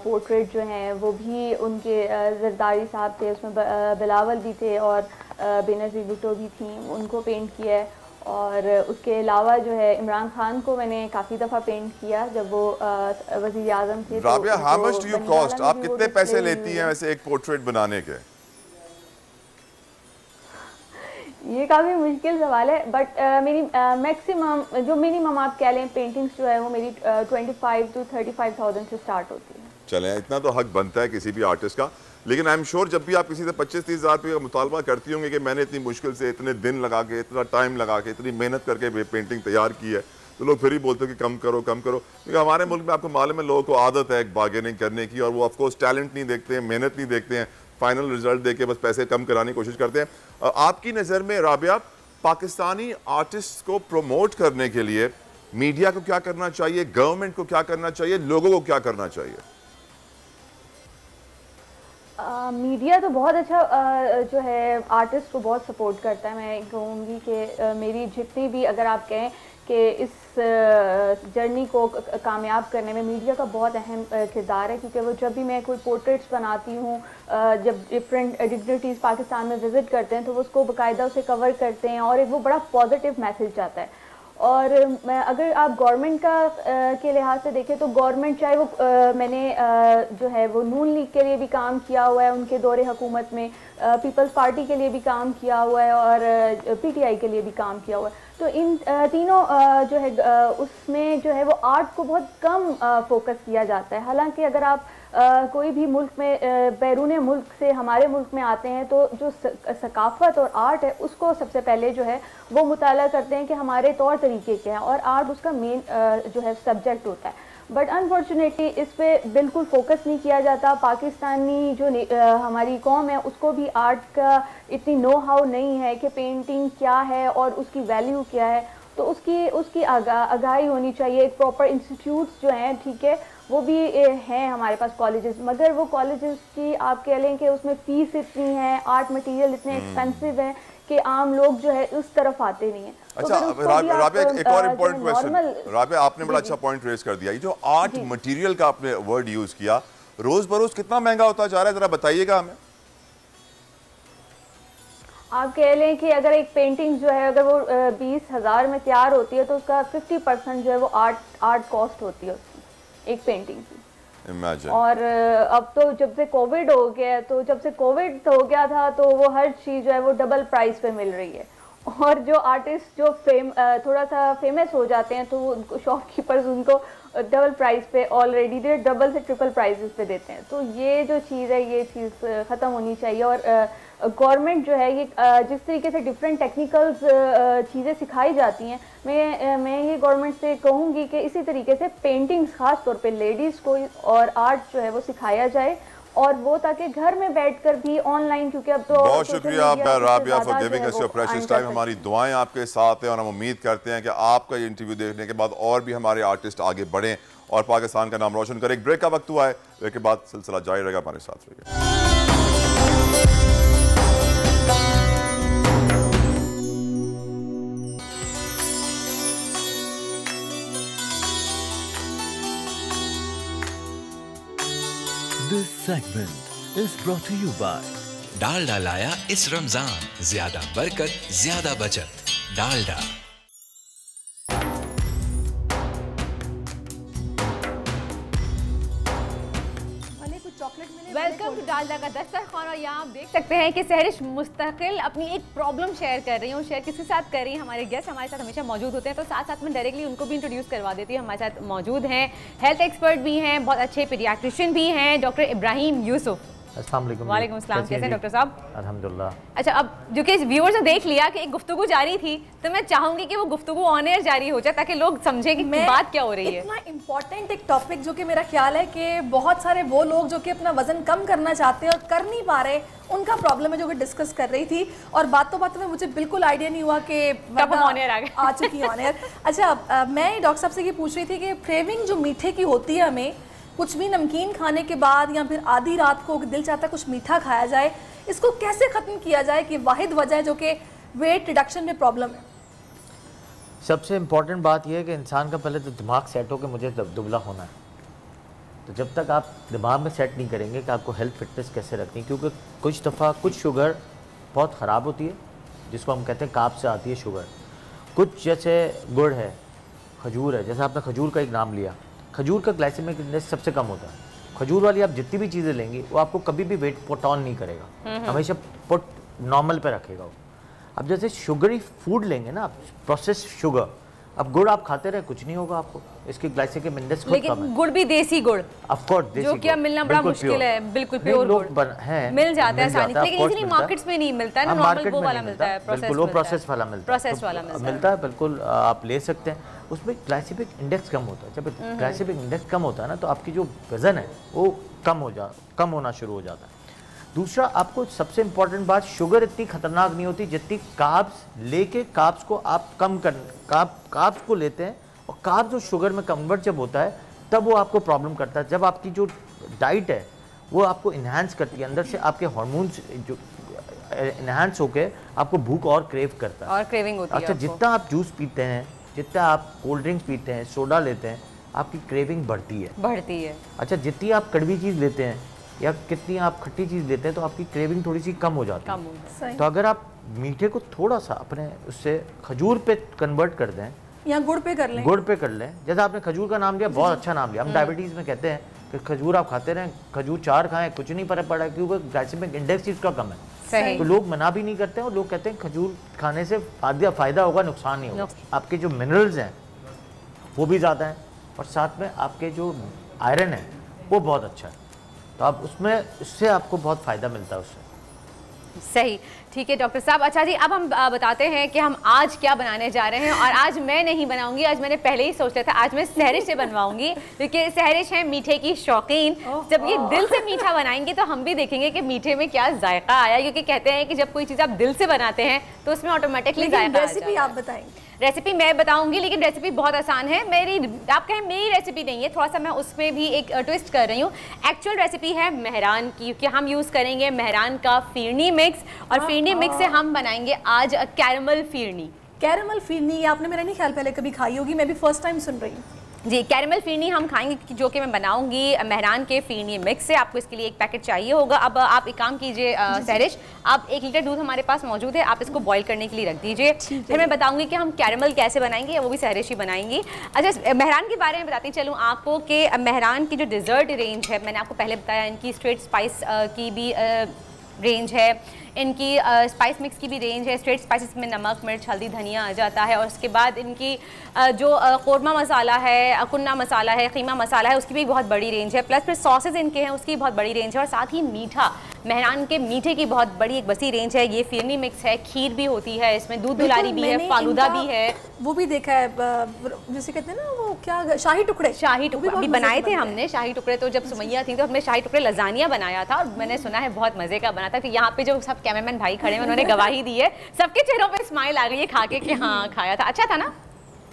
पोर्ट्रेट जो हैं वो भी उनके जरदारी साहब थे, उसमें बिलावल भी थे और बेनज़ीर भुट्टो भी थी, उनको पेंट किया है। और उसके अलावा जो है इमरान खान को मैंने काफ़ी दफ़ा पेंट किया जब वो वज़ीर आज़म थे। Rabia, how much do you cost? आप कितने पैसे लेती हैं वैसे एक पोर्ट्रेट बनाने के? ये काफ़ी मुश्किल सवाल है, बट मेरी मैक्सिमम जो मिनिमम आप कह लें पेंटिंग्स जो है वो मेरी 25 to 35,000 से स्टार्ट होती है। चलें, इतना तो हक बनता है किसी भी आर्टिस्ट का, लेकिन आई एम श्योर जब भी आप किसी से 25-30 हज़ार रुपये का मुतालबा करती होंगी कि मैंने इतनी मुश्किल से इतने दिन लगा के, इतना टाइम लगा के, इतनी मेहनत करके पेंटिंग तैयार की है, तो लोग फिर ही बोलते हैं कि कम करो कम करो। क्योंकि हमारे मुल्क में आपको मालूम है लोगों को आदत है एक बार्गेनिंग करने की, और वो ऑफकोर्स टैलेंट नहीं देखते हैं, मेहनत नहीं देखते हैं, फाइनल रिजल्ट देके बस पैसे कम कराने की कोशिश करते हैं। आपकी नज़र में राबिया, पाकिस्तानी आर्टिस्ट को प्रमोट करने के लिए मीडिया को क्या करना चाहिए, गवर्नमेंट को क्या करना चाहिए, लोगों को क्या करना चाहिए? मीडिया तो बहुत अच्छा जो है आर्टिस्ट को बहुत सपोर्ट करता है। मैं कहूँगी कि मेरी जितनी भी, अगर आप कहें कि इस जर्नी को कामयाब करने में मीडिया का बहुत अहम किरदार है, क्योंकि वो जब भी मैं कोई पोर्ट्रेट्स बनाती हूँ, जब डिफरेंट डिग्निटरीज पाकिस्तान में विज़िट करते हैं तो वो उसको बाकायदा उसे कवर करते हैं, और एक वो बड़ा पॉजिटिव मैसेज जाता है। और अगर आप गवर्नमेंट का के लिहाज से देखें तो गवर्नमेंट चाहे वो मैंने जो है वो नून लीग के लिए भी काम किया हुआ है, उनके दौरे हुकूमत में पीपल्स पार्टी के लिए भी काम किया हुआ है, और PTI के लिए भी काम किया हुआ है। तो इन तीनों जो है उसमें जो है वो आर्ट को बहुत कम फोकस किया जाता है। हालांकि अगर आप कोई भी मुल्क में बैरून मुल्क से हमारे मुल्क में आते हैं तो जो सकाफ़त और आर्ट है उसको सबसे पहले जो है वो मुताला करते हैं कि हमारे तौर तरीके क्या हैं, और आर्ट उसका मेन जो है सब्जेक्ट होता है। बट अनफॉर्चुनेटली इस पे बिल्कुल फोकस नहीं किया जाता। पाकिस्तानी जो हमारी कौम है उसको भी आर्ट का इतनी नो हाउ नहीं है कि पेंटिंग क्या है और उसकी वैल्यू क्या है, तो उसकी आगाही होनी चाहिए। एक प्रॉपर इंस्टीट्यूट्स जो हैं, ठीक है, वो भी हैं हमारे पास कॉलेजेस, मगर वो कॉलेजेस की आप कह लें कि उसमें फ़ीस इतनी है, आर्ट मटेरियल इतने एक्सपेंसिव है कि आम लोग जो है उस तरफ आते नहीं है। अच्छा राबिया, एक और इम्पोर्टेंट क्वेश्चन। राबिया, आपने बड़ा अच्छा पॉइंट रेज कर दिया। ये जो आर्ट मटेरियल का आपने वर्ड यूज किया, रोज बरोज कितना महंगा होता जा रहा है, जरा बताइएगा हमें। आप कह लें कि अगर एक पेंटिंग जो है अगर वो 20,000 में तैयार होती है तो उसका 50% जो है वो आर्ट कॉस्ट होती है उसकी, एक पेंटिंग की। Imagine. और अब तो जब से कोविड हो गया, तो जब से कोविड हो गया था तो वो हर चीज़ जो है वो डबल प्राइस पे मिल रही है, और जो आर्टिस्ट जो थोड़ा सा फेमस हो जाते हैं तो उनको शॉपकीपर्स उनको डबल प्राइस पे ऑलरेडी डबल से ट्रिपल प्राइसेस पे देते हैं। तो ये जो चीज़ है ये चीज़ ख़त्म होनी चाहिए। और गवर्नमेंट जो है ये जिस तरीके से डिफरेंट टेक्निकल्स चीज़ें सिखाई जाती हैं, मैं ये गवर्नमेंट से कहूँगी कि इसी तरीके से पेंटिंग्स ख़ास तौर पे लेडीज़ को और आर्ट जो है वो सिखाया जाए, और वो ताकि घर में बैठकर भी ऑनलाइन, क्योंकि अब तो बहुत शुक्रिया Rabia for giving us your precious time. हमारी दुआएं आपके साथ हैं, और हम उम्मीद करते हैं कि आपका ये इंटरव्यू देखने के बाद और भी हमारे आर्टिस्ट आगे बढ़ें और पाकिस्तान का नाम रोशन करें। एक ब्रेक का वक्त हुआ है, ब्रेक के बाद सिलसिला जारी रहेगा, हमारे साथ रहिए। This segment is brought to you by Dalda लाया इस रमजान, ज्यादा बरकत ज्यादा बचत। डालडा। वेलकम टू डालडा का दस्तरखान। और यहाँ आप देख सकते हैं कि सहरिश मुस्तकिल अपनी एक प्रॉब्लम शेयर कर रही हूँ। शेयर किसके साथ कर रही हैं? हमारे गेस्ट हमारे साथ हमेशा मौजूद होते हैं, तो साथ साथ में डायरेक्टली उनको भी इंट्रोड्यूस करवा देती हूँ। हमारे साथ मौजूद हैं हेल्थ एक्सपर्ट भी हैं, बहुत अच्छे पीडियाट्रिशियन भी हैं, डॉक्टर इब्राहिम यूसुफ। अस्सलाम वालेकुम। वालेकुम अस्सलाम, कैसे हैं डॉक्टर साहब? अल्हम्दुलिल्लाह। अच्छा, अब जो कि व्यूअर्स ने देख लिया कि एक गुफ्तगू जारी थी, तो मैं चाहूंगी कि वो गुफ्तगू ऑन एयर जारी हो जाए ताकि लोग समझें कि बात क्या हो रही है। इतना इम्पोर्टेंट एक टॉपिक जो कि मेरा ख्याल है कि बहुत सारे वो लोग जो कि अपना वजन कम करना चाहते हैं और कर नहीं पा रहे, उनका प्रॉब्लम है, जो कि डिस्कस कर रही थी। और बातों में मुझे बिल्कुल आइडिया नहीं हुआ कि ऑन एयर आ चुकी ऑन एयर। अच्छा, मैं डॉक्टर साहब से ये पूछ रही थी कि क्रेविंग जो मीठे की होती है, हमें कुछ भी नमकीन खाने के बाद या फिर आधी रात को दिल चाहता है कुछ मीठा खाया जाए, इसको कैसे ख़त्म किया जाए कि वाहिद वजह है जो कि वेट रिडक्शन में प्रॉब्लम है? सबसे इम्पॉर्टेंट बात यह है कि इंसान का पहले तो दिमाग सेट हो कि मुझे दुबला होना है। तो जब तक आप दिमाग में सेट नहीं करेंगे कि आपको हेल्थ फिटनेस कैसे रखनी है, क्योंकि कुछ दफ़ा कुछ शुगर बहुत ख़राब होती है, जिसको हम कहते हैं काब से आती है शुगर। कुछ जैसे गुड़ है, खजूर है, जैसे आपने खजूर का एक नाम लिया, खजूर का ग्लाइसेमिक इंडेक्स सबसे कम होता है। खजूर वाली आप जितनी भी चीज़ें लेंगी वो आपको कभी भी वेट पुट ऑन नहीं करेगा, हमेशा पुट नॉर्मल पे रखेगा वो। अब जैसे शुगरी फूड लेंगे ना आप, प्रोसेस शुगर, अब गुड़ आप खाते रहे कुछ नहीं होगा आपको, इसकी ग्लाइसेमिक इंडेक्स खुद कम है। गुड़ भी देसी गुड़, ऑफ कोर्स देसी, जो कि अब मिलना बड़ा मुश्किल है, बिल्कुल प्योर गुड़ है, मिल जाता है आसानी से, लेकिन इजीली मार्केट्स में नहीं मिलता है ना, नॉर्मल वो वाला मिलता है, बिल्कुल वो प्रोसेस वाला मिलता है, बिल्कुल आप ले सकते हैं। उसमें ग्लाइसेमिक इंडेक्स कम होता है। जब ग्लाइसेमिक इंडेक्स कम होता है ना, तो आपकी जो वजन है वो कम होना शुरू हो जाता है। दूसरा, आपको सबसे इम्पॉर्टेंट बात, शुगर इतनी खतरनाक नहीं होती जितनी कार्ब्स लेके, कार्ब्स को आप कम कर, कार्ब्स को लेते हैं और कार्ब्स जो शुगर में कन्वर्ट जब होता है तब वो आपको प्रॉब्लम करता है। जब आपकी जो डाइट है वो आपको इन्हांस करती है, अंदर से आपके हार्मोन्स जो इन्हांस होके आपको भूख और क्रेव करता है और क्रेविंग होती है। अच्छा, जितना आप जूस पीते हैं, जितना आप कोल्ड ड्रिंक्स पीते हैं, सोडा लेते हैं, आपकी क्रेविंग बढ़ती है। अच्छा, जितनी आप कड़वी चीज़ लेते हैं या कितनी आप खट्टी चीज़ लेते हैं तो आपकी क्रेविंग थोड़ी सी कम हो जाती है। तो अगर आप मीठे को थोड़ा सा अपने उससे खजूर पे कन्वर्ट कर दें या गुड़ पे कर लें, जैसे आपने खजूर का नाम लिया, बहुत अच्छा नाम लिया। हम डायबिटीज़ में कहते हैं कि खजूर आप खाते रहें, खजूर 4 खाएं, कुछ नहीं फर्क पड़ा, क्योंकि ग्लाइसेमिक इंडेक्स इसका कम है। तो लोग मना भी नहीं करते हैं और लोग कहते हैं खजूर खाने से फ़ायदा होगा, नुकसान नहीं होगा। आपके जो मिनरल्स हैं वो भी ज़्यादा हैं और साथ में आपके जो आयरन है वो बहुत अच्छा है, तो आप उससे आपको बहुत फ़ायदा मिलता है उससे। सही, ठीक है डॉक्टर साहब। अच्छा जी, अब हम बताते हैं कि हम आज क्या बनाने जा रहे हैं। और आज मैं नहीं बनाऊंगी, आज मैंने पहले ही सोचा था, आज मैं सहरिश से बनवाऊंगी, क्योंकि सहरिश है मीठे की शौकीन। जब ये दिल से मीठा बनाएंगे तो हम भी देखेंगे कि मीठे में क्या जायका आया, क्योंकि कहते हैं कि जब कोई चीज़ आप दिल से बनाते हैं तो उसमें ऑटोमेटिकली जायका। रेसिपी आप बताएंगे? रेसिपी मैं बताऊंगी, लेकिन रेसिपी बहुत आसान है। आप कहें मेरी रेसिपी नहीं है, थोड़ा सा मैं उसमें भी एक ट्विस्ट कर रही हूँ। एक्चुअल रेसिपी है मेहरान की, क्योंकि हम यूज़ करेंगे मेहरान का फिरनी मिक्स, और फिरनी मिक्स से हम बनाएंगे आज कैरमल फिरनी। कैरमल फिरनी आपने मेरा नहीं ख्याल पहले कभी खाई होगी, मैं भी फर्स्ट टाइम सुन रही हूँ। जी, कैरमल फिरनी हम खाएंगे, जो कि मैं बनाऊंगी मेहरान के फिरनी मिक्स से। आपको इसके लिए एक पैकेट चाहिए होगा। अब आप एक काम कीजिए सहरिश, आप 1 लीटर दूध हमारे पास मौजूद है, आप इसको बॉईल करने के लिए रख दीजिए। फिर मैं बताऊंगी कि हम कैरमल कैसे बनाएंगे, वो भी सहरिश ही बनाएंगी। अच्छा, मेहरान के बारे में बताती चलूँ आपको कि मेहरान की जो डिज़र्ट रेंज है, मैंने आपको पहले बताया, इनकी स्ट्रेट स्पाइस की भी रेंज है, इनकी स्पाइस मिक्स की भी रेंज है। स्ट्रेट स्पाइसेस में नमक, मिर्च, हल्दी, धनिया आ जाता है। और उसके बाद इनकी जो कोरमा मसाला है, कुन्ना मसाला है, कीमा मसाला है, उसकी भी बहुत बड़ी रेंज है। प्लस फिर सॉसेज इनके हैं, उसकी बहुत बड़ी रेंज है। और साथ ही मीठा, मेहरान के मीठे की बहुत बड़ी एक वसी रेंज है। ये फिरनी मिक्स है, खीर भी होती है इसमें, दूध दुलारी भी है, फालूदा भी है, वो भी देखा है, जैसे कहते हैं ना वो क्या, शाही टुकड़े अभी बनाए थे हमने शाही टुकड़े। तो जब सुमैया थी तो हमने शाही टुकड़े लजानिया बनाया था, और मैंने सुना है बहुत मजे का बना था। तो यहाँ पे जो सब कैमरामैन भाई खड़े हैं उन्होंने गवाही दी है, सबके चेहरों पे स्माइल आ गई है खा के कि हाँ खाया था, अच्छा था ना,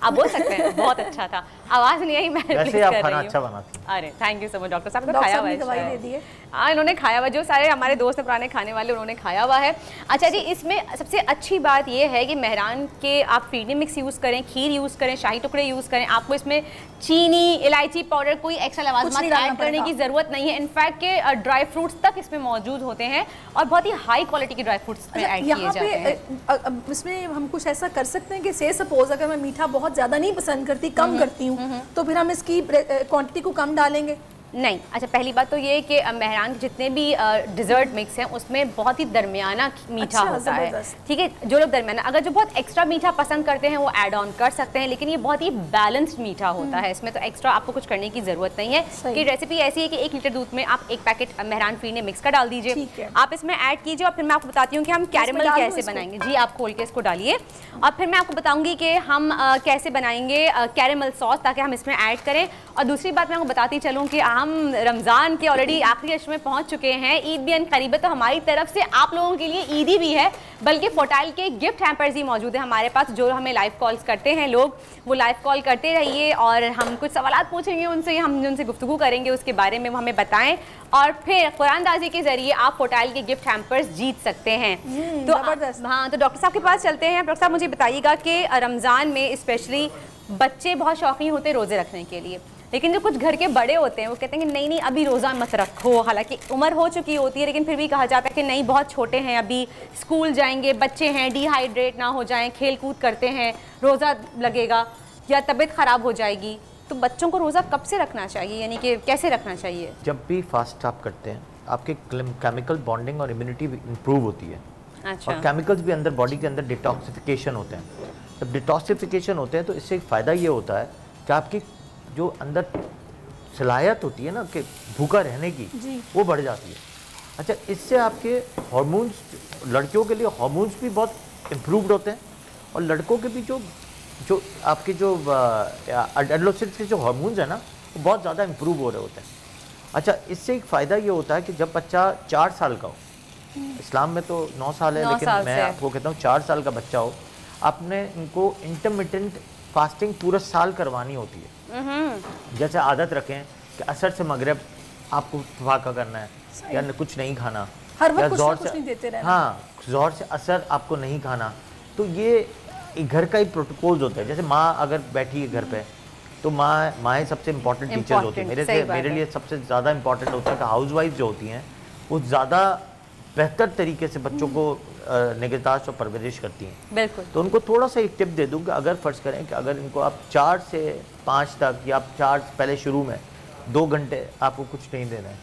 आप बोल सकते हैं बहुत अच्छा था। आवाज नहीं आई, मैं वैसे आप खाना अच्छा बनाती हैं। अरे thank you so much doctor साहब, तो खाया हुआ है। हाँ, इन्होंने खाया हुआ, जो सारे हमारे दोस्त हैं पुराने खाने वाले, उन्होंने खाया हुआ है। अच्छा जी, इसमें सबसे अच्छी बात ये है कि मेहरान के आप फीडनी मिक्स यूज़ करें, खीर यूज़ करें, शाही टुकड़े यूज़ करें, आपको इसमें चीनी, इलायची पाउडर, कोई एक्स्ट्रा लवाज़मात ऐड करने की ज़रूरत नहीं है। इनफैक्ट के ड्राई फ्रूट्स तक इसमें मौजूद होते हैं और बहुत ही हाई क्वालिटी के ड्राई फ्रूट्स में ऐड किए जाते हैं। इसमें हम कुछ ऐसा कर सकते हैं कि से सपोज अगर मैं मीठा बहुत ज़्यादा नहीं पसंद करती, कम करती हूँ, तो फिर हम इसकी क्वांटिटी को कम डालेंगे? नहीं। अच्छा, पहली बात तो ये कि मेहरान के जितने भी डिज़र्ट मिक्स हैं उसमें बहुत ही दरमियाना मीठा होता है, ठीक है। जो लोग दरमियाना, अगर जो बहुत एक्स्ट्रा मीठा पसंद करते हैं वो ऐड ऑन कर सकते हैं, लेकिन ये बहुत ही बैलेंस्ड मीठा होता है, इसमें तो एक्स्ट्रा आपको कुछ करने की ज़रूरत नहीं है। कि रेसिपी ऐसी है कि 1 लीटर दूध में आप 1 पैकेट मेहरान फीडनी मिक्स का डाल दीजिए, आप इसमें ऐड कीजिए और फिर मैं आपको बताती हूँ कि हम कैरेमल कैसे बनाएंगे। जी, आप खोल के इसको डालिए और फिर मैं आपको बताऊँगी कि हम कैसे बनाएंगे कैरेमल सॉस, ताकि हम इसमें ऐड करें। और दूसरी बात मैं आपको बताती चलूँ कि हम रमज़ान के ऑलरेडी आखिरी अशर में पहुंच चुके हैं, ईद भी करीब है, तो हमारी तरफ से आप लोगों के लिए ईदी भी है, बल्कि फोटाइल के गिफ्ट हैम्पर्स ही मौजूद है हमारे पास। जो हमें लाइव कॉल्स करते हैं लोग, वो लाइव कॉल करते रहिए और हम कुछ सवाल पूछेंगे उनसे, हम उनसे गुफ्तगू करेंगे उसके बारे में, वो हमें बताएं और फिर कुरानदाजी के जरिए आप फोटाइल के गिफ्ट हैम्पर्स जीत सकते हैं। तो हाँ, तो डॉक्टर साहब के पास चलते हैं। डॉक्टर साहब, मुझे बताइएगा कि रमज़ान में स्पेशली बच्चे बहुत शौकीन होते हैं रोज़े रखने के लिए, लेकिन जो कुछ घर के बड़े होते हैं वो कहते हैं कि नहीं अभी रोज़ा मत रखो, हालांकि उम्र हो चुकी होती है, लेकिन फिर भी कहा जाता है कि नहीं, बहुत छोटे हैं, अभी स्कूल जाएंगे, बच्चे हैं, डिहाइड्रेट ना हो जाएं, खेल कूद करते हैं, रोज़ा लगेगा या तबीयत ख़राब हो जाएगी। तो बच्चों को रोज़ा कब से रखना चाहिए, यानी कि कैसे रखना चाहिए? जब भी फास्ट आप करते हैं आपके केमिकल बॉन्डिंग और इम्यूनिटी इम्प्रूव होती है। अच्छा। और केमिकल्स भी अंदर बॉडी के अंदर डिटॉक्सिफिकेशन होते हैं। जब डिटॉक्सिफिकेशन होते हैं तो इससे एक फ़ायदा ये होता है कि आपकी जो अंदर सलाहियत होती है ना कि भूखा रहने की, वो बढ़ जाती है। अच्छा, इससे आपके हार्मोन्स, लड़कियों के लिए हार्मोन्स भी बहुत इम्प्रूव्ड होते हैं और लड़कों के भी जो आपके जो एडोलेसेंस के जो हार्मोन्स हैं ना, वो बहुत ज़्यादा इम्प्रूव हो रहे होते हैं। अच्छा, इससे एक फ़ायदा ये होता है कि जब बच्चा 4 साल का हो, इस्लाम में तो 9 साल है, लेकिन मैं आपको कहता हूँ 4 साल का बच्चा हो, आपने इनको इंटरमिटेंट फास्टिंग पूरा साल करवानी होती है। जैसे आदत रखें कि असर से मगरिब आपको फाका करना है या कुछ नहीं खाना, हर वक्त कुछ नहीं देते रहना। हाँ, ज़ोहर से असर आपको नहीं खाना। तो ये घर का ही प्रोटोकॉल्स होता है। जैसे माँ अगर बैठी है घर पे, तो माँ सबसे इम्पोर्टेंट टीचर्स होती है। मेरे लिए सबसे ज़्यादा इम्पोर्टेंट होता है कि हाउस वाइफ जो होती हैं वो ज़्यादा बेहतर तरीके से बच्चों को निगहदाश्त और परवरिश करती हैं। बिल्कुल। तो उनको थोड़ा सा एक टिप दे दूँ कि अगर फ़र्ज़ करें कि अगर इनको आप 4 से 5 तक या 4 पहले शुरू में 2 घंटे आपको कुछ नहीं देना है,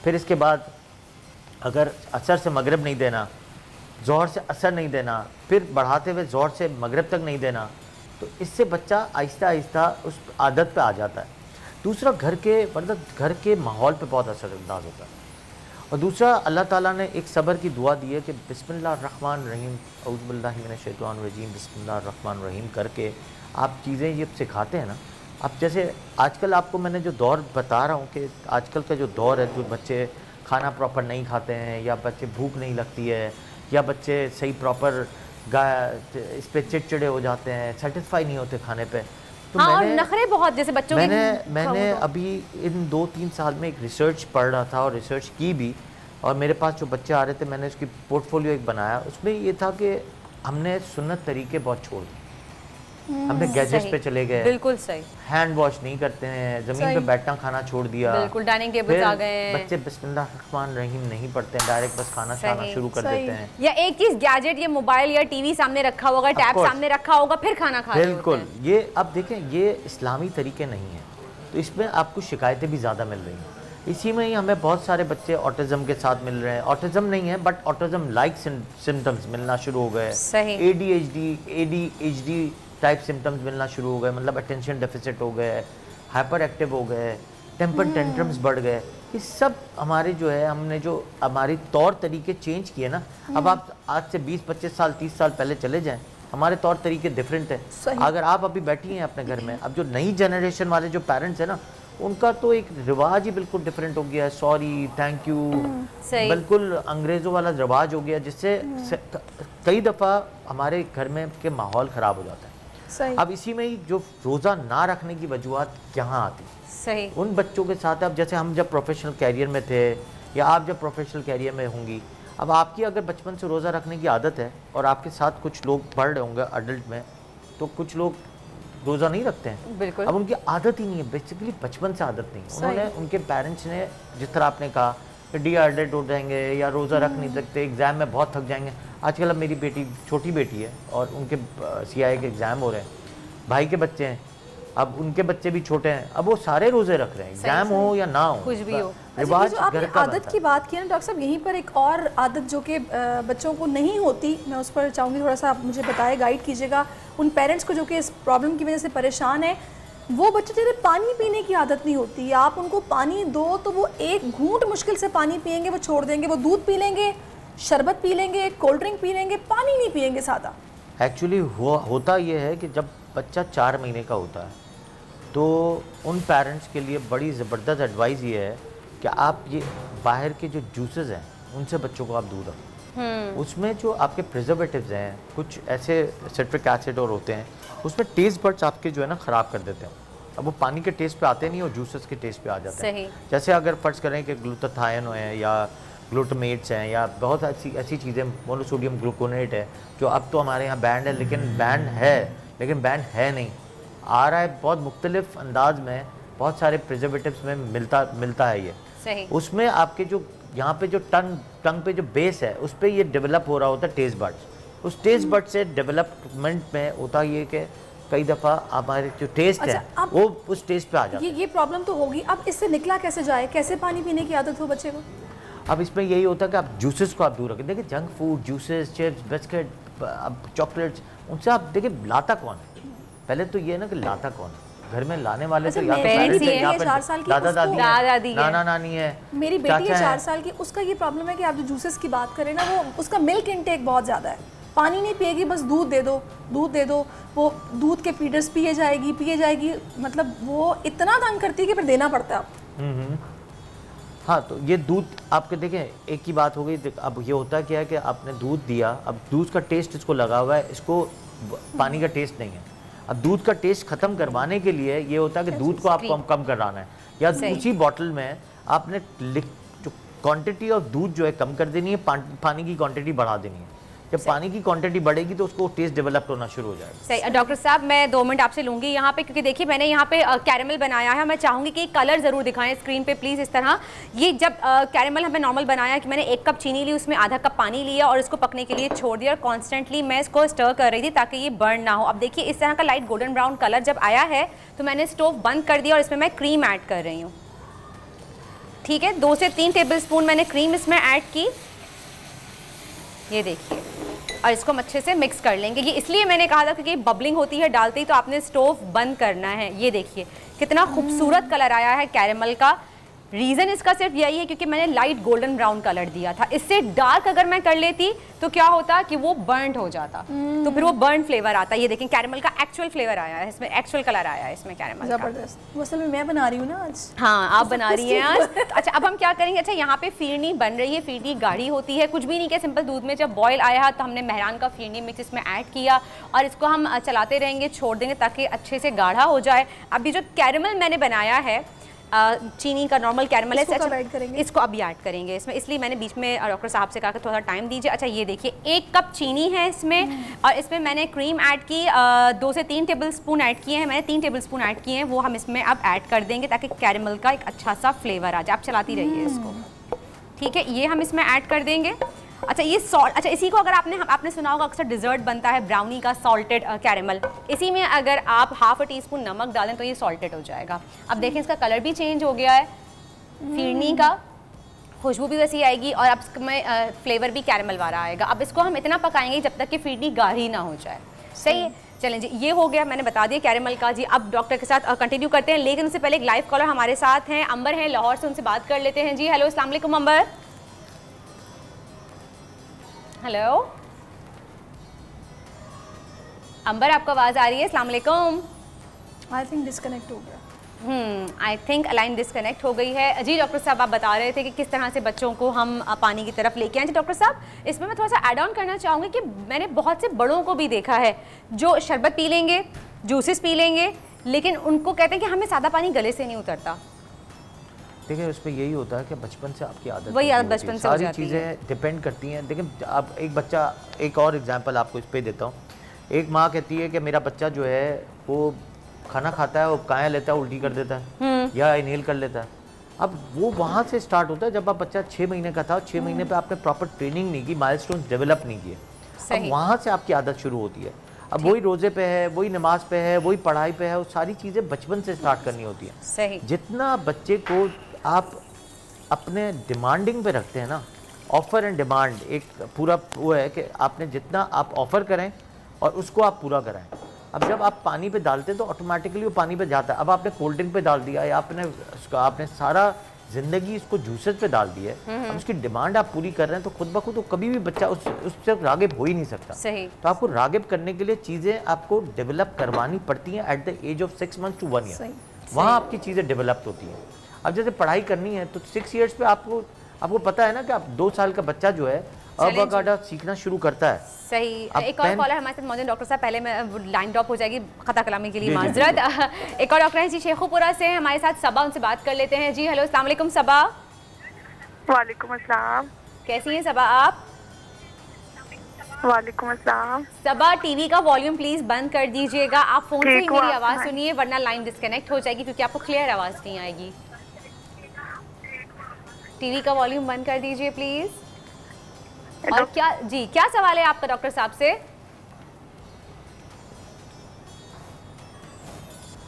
फिर इसके बाद अगर असर से मगरिब नहीं देना, ज़ोहर से असर नहीं देना, फिर बढ़ाते हुए ज़ोहर से मगरिब तक नहीं देना, तो इससे बच्चा आहिस्ता आहिस्ता उस आदत पे आ जाता है। दूसरा, घर के माहौल पे बहुत असरअंदाज होता है। और दूसरा, अल्लाह ताला ने एक सब्र की दुआ दी है कि बिस्मिल्लाहिर्रहमानिर्रहीम औज़ु बिल्लाहि मिनश शैतानिर रजीम बिस्मिल्लाहिर्रहमानिर्रहीम करके आप चीज़ें ये सिखाते हैं ना। अब जैसे आजकल आपको मैंने जो दौर बता रहा हूँ कि आजकल का जो दौर है, जो बच्चे खाना प्रॉपर नहीं खाते हैं या बच्चे भूख नहीं लगती है या बच्चे सही प्रॉपर इस पर चिड़चिड़े हो जाते हैं, सेटिस्फाई नहीं होते खाने पे। तो हाँ, और नखरे बहुत, जैसे बच्चों मैंने अभी इन 2-3 साल में एक रिसर्च पढ़ रहा था और रिसर्च की भी, और मेरे पास जो बच्चे आ रहे थे मैंने उसकी पोर्टफोलियो एक बनाया। उसमें ये था कि हमने सुन्नत तरीके बहुत छोड़ दिए, हमने गैजेट्स पे चले गए। बिल्कुल सही। हैंड वॉश नहीं करते हैं, जमीन पे बैठना खाना छोड़ दिया, बिल्कुल डाइनिंग टेबल आ गए, बच्चे बिस्मिल्लाहिर्रहमानिर्रहीम नहीं पढ़ते हैं, डायरेक्ट बस खाना खाना शुरू कर देते हैं। या एक चीज गैजेट या मोबाइल या टीवी सामने रखा होगा, टैब सामने रखा होगा, फिर खाना खा रहे होते हैं। बिल्कुल। ये अब देखें, ये इस्लामी तरीके नहीं है, तो इसमें आपको शिकायतें भी ज़्यादा मिल रही हैं। इसी में ही हमें बहुत सारे बच्चे ऑटिज़म के साथ मिल रहे हैं। ऑटिज़म नहीं है बट ऑटिज़म लाइक सिम्टम्स मिलना शुरू हो गए। ADHD टाइप सिम्टम्स मिलना शुरू हो गए, मतलब अटेंशन डेफिसिट हो गए, हाइपर एक्टिव हो गए, टेम्पर टेंट्रम्स बढ़ गए। ये सब हमारे जो है, हमने जो हमारी तौर तरीके चेंज किए ना। अब आप आज से 20-25 साल 30 साल पहले चले जाएं, हमारे तौर तरीके डिफरेंट हैं। अगर आप अभी बैठी हैं अपने घर में, अब जो नई जनरेशन वाले जो पेरेंट्स हैं ना, उनका तो एक रिवाज ही बिल्कुल डिफरेंट हो गया है। सॉरी, थैंक यू, बिल्कुल अंग्रेज़ों वाला रिवाज हो गया, जिससे कई दफ़ा हमारे घर में के माहौल ख़राब हो जाता है। अब इसी में ही जो रोज़ा ना रखने की वजूहत यहाँ आती, सही उन बच्चों के साथ। अब जैसे हम जब प्रोफेशनल कैरियर में थे या आप जब प्रोफेशनल कैरियर में होंगी, अब आपकी अगर बचपन से रोज़ा रखने की आदत है और आपके साथ कुछ लोग पढ़ रहे होंगे अडल्ट में, तो कुछ लोग रोज़ा नहीं रखते हैं। बिल्कुल। अब उनकी आदत ही नहीं है, बेसिकली बचपन से आदत नहीं। उन्होंने, उनके पेरेंट्स ने, जिस तरह आपने कहा कि डिहाइड्रेट हो जाएंगे या रोज़ा रख नहीं सकते, एग्ज़ाम में बहुत थक जाएंगे। आजकल अब मेरी बेटी, छोटी बेटी है और उनके CIA के एग्ज़ाम हो रहे हैं, भाई के बच्चे हैं, अब उनके बच्चे भी छोटे हैं, अब वो सारे रोज़े रख रहे हैं, एग्ज़ाम हो या ना हो, कुछ भी हो। रिवाज जो आपने घर का आदत की बात की ना डॉक्टर साहब, यहीं पर एक और आदत जो कि बच्चों को नहीं होती, मैं उस पर चाहूँगी थोड़ा सा आप मुझे बताएं, गाइड कीजिएगा उन पेरेंट्स को जो कि इस प्रॉब्लम की वजह से परेशान है। वो बच्चे जिन्हें पानी पीने की आदत नहीं होती, आप उनको पानी दो तो वो एक घूंट मुश्किल से पानी पियेंगे, वो छोड़ देंगे, वो दूध पी लेंगे, शरबत पी लेंगे, कोल्ड ड्रिंक पी लेंगे, पानी नहीं पियेंगे सादा। एक्चुअली होता ये है कि जब बच्चा 4 महीने का होता है तो उन पेरेंट्स के लिए बड़ी ज़बरदस्त एडवाइस ये है कि आप ये बाहर के जो जूसेस हैं उनसे बच्चों को आप दूर रखें। उसमें जो आपके प्रिजर्वेटिव्स हैं, कुछ ऐसे सिट्रिक एसिड और होते हैं, उसमें टेस्ट बड्स आपके जो है ना ख़राब कर देते हैं। अब वो पानी के टेस्ट पे आते नहीं और जूसेस के टेस्ट पे आ जाते हैं। जैसे अगर फ़र्ज़ करें कि ग्लूटाथायोन है या ग्लूटामेट्स हैं या बहुत ऐसी चीज़ें, मोनोसोडियम ग्लूकोनेट है, जो अब तो हमारे यहाँ बैंड है, लेकिन बैंड है नहीं, आ रहा है बहुत मुख्तलिफ अंदाज में, बहुत सारे प्रिजर्वेटिव्स में मिलता है ये। सही। उसमें आपके जो यहाँ पे जो टंग पे जो बेस है, उस पर ये डेवलप हो रहा होता है टेस्ट बड्स। उस टेस्ट बड से डेवलपमेंट में होता ये कि कई दफ़ा हमारे जो टेस्ट है वो उस टेस्ट पे आ जाता है। ये प्रॉब्लम तो होगी, अब इससे निकला कैसे जाए, कैसे पानी पीने की आदत हो बच्चे को? अब इसमें यही होता है कि आप जूसेस को आप दूर रखें। देखिए junk food, juices, chips, biscuit, अब चॉकलेट्स, उनसे आप देखिए लाता कौन है। पहले तो ये है ना कि लाता कौन है, घर में लाने वाले तो या दादा दादी, नाना नानी है। मेरी बेटी है 4 साल की, उसका ये प्रॉब्लम है कि आप जो जूसेस की बात करें ना, वो उसका मिल्क इनटेक बहुत ज़्यादा है, पानी नहीं पिएगी, बस दूध दे दो, वो दूध के फीडर्स पिए जाएगी, मतलब वो इतना तंग करती है कि फिर देना पड़ता है। हाँ, तो ये दूध आपके देखें, एक ही बात हो गई। अब ये होता क्या है कि आपने दूध दिया, अब दूध का टेस्ट इसको लगा हुआ है, इसको पानी का टेस्ट नहीं है। अब दूध का टेस्ट ख़त्म करवाने के लिए ये होता है कि दूध को आपको कम कराना है, या उसी बॉटल में आपने जो क्वांटिटी ऑफ दूध जो है कम कर देनी है, पानी की क्वांटिटी बढ़ा देनी है। जब पानी की क्वांटिटी बढ़ेगी तो उसको टेस्ट डेवलप होना शुरू हो जाएगा। सही। डॉक्टर साहब मैं 2 मिनट आपसे लूंगी यहाँ पे, क्योंकि देखिए मैंने यहाँ पे कैरेमल बनाया है, मैं चाहूँगी कि कलर ज़रूर दिखाएं स्क्रीन पे प्लीज़। इस तरह ये जब कैरेमल हमें नॉर्मल बनाया कि मैंने 1 कप चीनी ली, उसमें आधा कप पानी लिया और इसको पकने के लिए छोड़ दिया, और कॉन्स्टेंटली मैं इसको स्टर कर रही थी ताकि ये बर्न ना हो। अब देखिए इस तरह का लाइट गोल्डन ब्राउन कलर जब आया है तो मैंने स्टोव बंद कर दिया और इसमें मैं क्रीम ऐड कर रही हूँ। ठीक है, 2 से 3 टेबल स्पून मैंने क्रीम इसमें ऐड की, ये देखिए, और इसको हम अच्छे से मिक्स कर लेंगे। ये इसलिए मैंने कहा था क्योंकि बबलिंग होती है डालते ही, तो आपने स्टोव बंद करना है। ये देखिए कितना खूबसूरत कलर आया है कैरेमल का। रीज़न इसका सिर्फ यही है क्योंकि मैंने लाइट गोल्डन ब्राउन कलर दिया था। इससे डार्क अगर मैं कर लेती तो क्या होता कि वो बर्न्ड हो जाता, तो फिर वो बर्न फ्लेवर आता। ये देखें कैरेमल का एक्चुअल फ्लेवर आया है इसमें, एक्चुअल कलर आया है इसमें कैरेमल का। जबरदस्त। वो असल में मैं बना रही हूँ ना आज। हाँ आप बना रही हैं आज। अच्छा अब हम क्या करेंगे, अच्छा यहाँ पे फिरनी बन रही है, फिरनी गाढ़ी होती है, कुछ भी नहीं किया, सिंपल दूध में जब बॉयल आया तो हमने मेहरान का फिरनी मिक्स इसमें ऐड किया और इसको हम चलाते रहेंगे, छोड़ देंगे ताकि अच्छे से गाढ़ा हो जाए। अभी जो कैरेमल मैंने बनाया है चीनी का नॉर्मल कैरेमल है, इसको अभी ऐड करेंगे इसमें, इसलिए मैंने बीच में डॉक्टर साहब से कहा कि थोड़ा टाइम दीजिए। अच्छा ये देखिए 1 कप चीनी है इसमें, और इसमें मैंने क्रीम ऐड की, 2 से 3 टेबल स्पून ऐड किए हैं, मैंने 3 टेबल स्पून ऐड किए हैं, वो हम इसमें अब ऐड कर देंगे ताकि कैरेमल का एक अच्छा सा फ्लेवर आ जाए। आप चलाती रहिए इसको, ठीक है, ये हम इसमें ऐड कर देंगे। अच्छा ये सॉल्ट, अच्छा इसी को अगर आपने सुना होगा अक्सर डिज़र्ट बनता है ब्राउनी का सॉल्टेड कैरेमल, इसी में अगर आप ½ टीस्पून नमक डालें तो ये सॉल्टेड हो जाएगा। अब देखें इसका कलर भी चेंज हो गया है, फिरनी का खुशबू भी वैसी आएगी और अब इसमें फ्लेवर भी कैरेमल वाला आएगा। अब इसको हम इतना पकाएंगे जब तक कि फिरनी गाढ़ी ना हो जाए। सही है, चलें जी, ये हो गया, मैंने बता दिया कैरेमल का। जी अब डॉक्टर के साथ कंटिन्यू करते हैं, लेकिन उससे पहले एक लाइव कॉलर हमारे साथ हैं, अंबर हैं लाहौर से, उनसे बात कर लेते हैं। जी हेलो, अस्सलाम वालेकुम अंबर। हेलो अंबर, आपको आवाज़ आ रही है? अस्सलाम वालेकुम। आई थिंक डिस्कनेक्ट हो गया। आई थिंक लाइन डिस्कनेक्ट हो गई है। जी डॉक्टर साहब आप बता रहे थे कि किस तरह से बच्चों को हम पानी की तरफ लेके आए। डॉक्टर साहब इसमें मैं थोड़ा सा ऐड ऑन करना चाहूँगी कि मैंने बहुत से बड़ों को भी देखा है जो शरबत पी लेंगे, जूसेस पी लेंगे, लेकिन उनको कहते हैं कि हमें सादा पानी गले से नहीं उतरता। देखिए उस पर यही होता है कि बचपन से आपकी आदत वही आदत बचपन से हो सारी जाती है। चीज़ें डिपेंड करती हैं। देखिए आप एक बच्चा, एक और एग्जांपल आपको इस पे देता हूँ। एक माँ कहती है कि मेरा बच्चा जो है वो खाना खाता है, वो काया लेता है, उल्टी कर देता है या इनहेल कर लेता है। अब वो वहाँ से स्टार्ट होता है जब आप बच्चा 6 महीने का था, 6 महीने पे आपने प्रॉपर ट्रेनिंग नहीं की, माइलस्टोन्स डेवलप नहीं किए, अब वहाँ से आपकी आदत शुरू होती है। अब वही रोजे पे है, वही नमाज पे है, वही पढ़ाई पे है, वो सारी चीज़ें बचपन से स्टार्ट करनी होती हैं। सही। जितना बच्चे को आप अपने डिमांडिंग पे रखते हैं ना, ऑफर एंड डिमांड एक पूरा वो है कि आपने जितना आप ऑफर करें और उसको आप पूरा कराएं। अब जब आप पानी पे डालते हैं तो ऑटोमेटिकली वो पानी पे जाता है। अब आपने कोल्ड ड्रिंक पे डाल दिया या आपने सारा जिंदगी इसको जूसेस पे डाल दी है, अब उसकी डिमांड आप पूरी कर रहे हैं तो खुद ब खुद तो कभी भी बच्चा उससे रागिब हो ही नहीं सकता। सही। तो आपको रागिब करने के लिए चीज़ें आपको डेवलप करवानी पड़ती हैं at the age of 6 months to 1 year। वहाँ आपकी चीज़ें डेवलप होती हैं। अब जैसे पढ़ाई करनी है तो 6 years पे आपको पता है ना कि आप 2 साल का बच्चा जो है अबाकाडा सीखना शुरू करता है। सही। एक और कॉलर हमारे साथ मौजूद डॉक्टर साहब, पहले मैं लाइन ड्रॉप हो जाएगी, खता कलामी के लिए माजरत। एक और डॉक्टर हैं जी शेखुपुरा से हमारे साथ, सबा, उनसे बात कर लेते हैं। जी हेलो, अस्सलाम वालेकुम सबा। वालेकुम अस्सलाम। कैसी हैं सबा आप? वालेकुम अस्सलाम। सबा टीवी का वॉल्यूम प्लीज बंद कर दीजिएगा, आप फोन से ही मेरी आवाज़ सुनिए वरना लाइन डिस्कनेक्ट हो जाएगी क्योंकि आपको क्लियर आवाज़ नहीं आएगी। टीवी का वॉल्यूम बंद कर दीजिए प्लीज। और क्या सवाल है आपका डॉक्टर साहब से?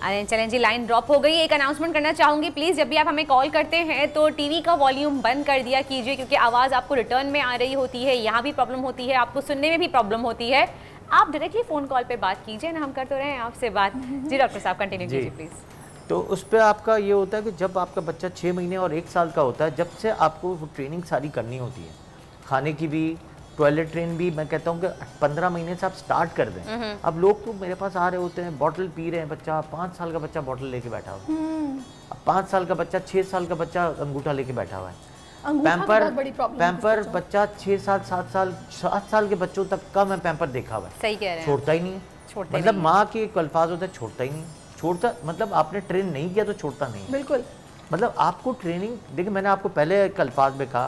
अरे चलें जी, लाइन ड्रॉप हो गई। एक अनाउंसमेंट करना चाहूंगी, प्लीज जब भी आप हमें कॉल करते हैं तो टीवी का वॉल्यूम बंद कर दिया कीजिए क्योंकि आवाज़ आपको रिटर्न में आ रही होती है, यहाँ भी प्रॉब्लम होती है, आपको सुनने में भी प्रॉब्लम होती है। आप डायरेक्टली फ़ोन कॉल पे बात कीजिए ना, हम कर तो रहे हैं आपसे बात। जी डॉक्टर साहब कंटिन्यू कीजिए प्लीज़। तो उस पर आपका ये होता है कि जब आपका बच्चा 6 महीने और 1 साल का होता है, जब से आपको वो ट्रेनिंग सारी करनी होती है, खाने की भी, टॉयलेट ट्रेन भी। मैं कहता हूँ कि 15 महीने से आप स्टार्ट कर दें। अब लोग तो मेरे पास आ रहे होते हैं, बॉटल पी रहे हैं, बच्चा 5 साल का बच्चा बॉटल लेके बैठा हुआ है, अब 5 साल का बच्चा, 6 साल का बच्चा अंगूठा लेके बैठा हुआ है। पैम्पर बच्चा 6 साल 7 साल 7 साल के बच्चों तक का मैं पैम्पर देखा हुआ है, सही कह रहे हैं, छोड़ता ही नहीं है। मतलब माँ के एक अल्फाज होता है, छोड़ता ही नहीं, छोड़ता मतलब आपने ट्रेन नहीं किया तो छोड़ता नहीं। बिल्कुल। मतलब आपको ट्रेनिंग, देखिए मैंने आपको पहले एक अल्फाज में कहा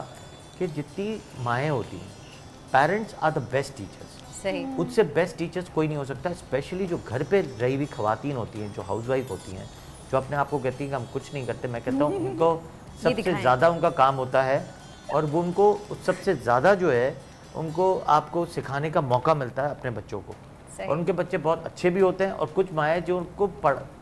कि जितनी माएँ होती हैं, parents are the best teachers. सही। उससे बेस्ट टीचर्स कोई नहीं हो सकता। स्पेशली जो घर पे रही हुई खवातीन होती हैं, जो हाउसवाइफ होती हैं, जो अपने आप को कहती हैं कि हम कुछ नहीं करते, मैं कहता हूँ उनको सबसे ज़्यादा उनका काम होता है और वो उनको सबसे ज़्यादा जो है उनको आपको सिखाने का मौका मिलता है अपने बच्चों को। और उनके बच्चे बहुत अच्छे भी होते हैं और कुछ माएँ जो उनको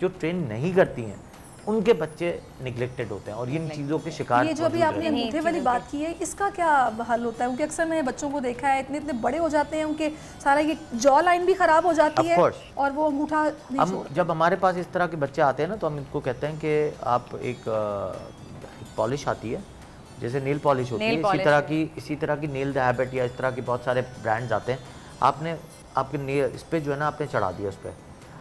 जो ट्रेन नहीं करती हैं उनके बच्चे निगलेक्टेड होते हैं और इन चीज़ों के शिकार। ये जो अभी आपने अंगूठे वाली बात की है, इसका क्या हल होता है? क्योंकि अक्सर मैंने बच्चों को देखा है, इतने बड़े हो जाते हैं, उनके सारा ये जॉ लाइन भी खराब हो जाती है और वो अंगूठा हम जब हमारे पास इस तरह के बच्चे आते हैं ना, तो हम इनको कहते हैं कि आप एक पॉलिश आती है, जैसे नेल पॉलिश होती है, इसी तरह की नेल द हैबिट या इस तरह के बहुत सारे ब्रांड्स आते हैं, आपने आपके नेल इस पर जो है ना आपने चढ़ा दिया उस पर,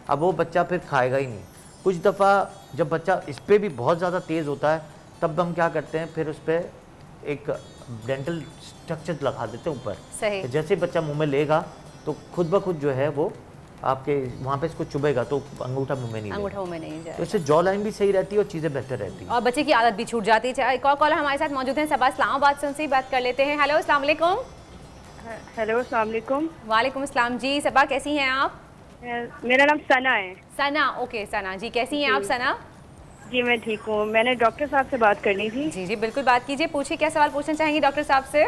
अब वो बच्चा फिर खाएगा ही नहीं। कुछ दफ़ा जब बच्चा इस पर भी बहुत ज़्यादा तेज़ होता है तब हम क्या करते हैं, फिर उस पर एक डेंटल स्ट्रक्चर लगा देते हैं ऊपर, जैसे बच्चा मुंह में लेगा तो खुद ब खुद जो है वो आपके वहाँ पे इसको चुभेगा तो अंगूठा मुंह में नहीं जाएगा, तो इससे जॉ लाइन भी सही रहती है और चीज़ें बेहतर रहती हैं और बच्चे की आदत भी छूट जाती है। एक और कॉलर हमारे साथ मौजूद हैं, सबा इस्लामाबाद से, उनसे ही बात कर लेते हैं। हेलो अस्सलाम वालेकुम। हेलो अस्सलाम वालेकुम। वालेकुम अस्सलाम। जी सबा कैसी हैं आप? मेरा नाम सना है। सना, ओके सना जी, कैसी हैं आप सना? जी मैं ठीक हूँ। मैंने डॉक्टर साहब से बात करनी थी। जी जी बिल्कुल बात कीजिए, पूछिए क्या सवाल पूछना चाहेंगी डॉक्टर साहब से?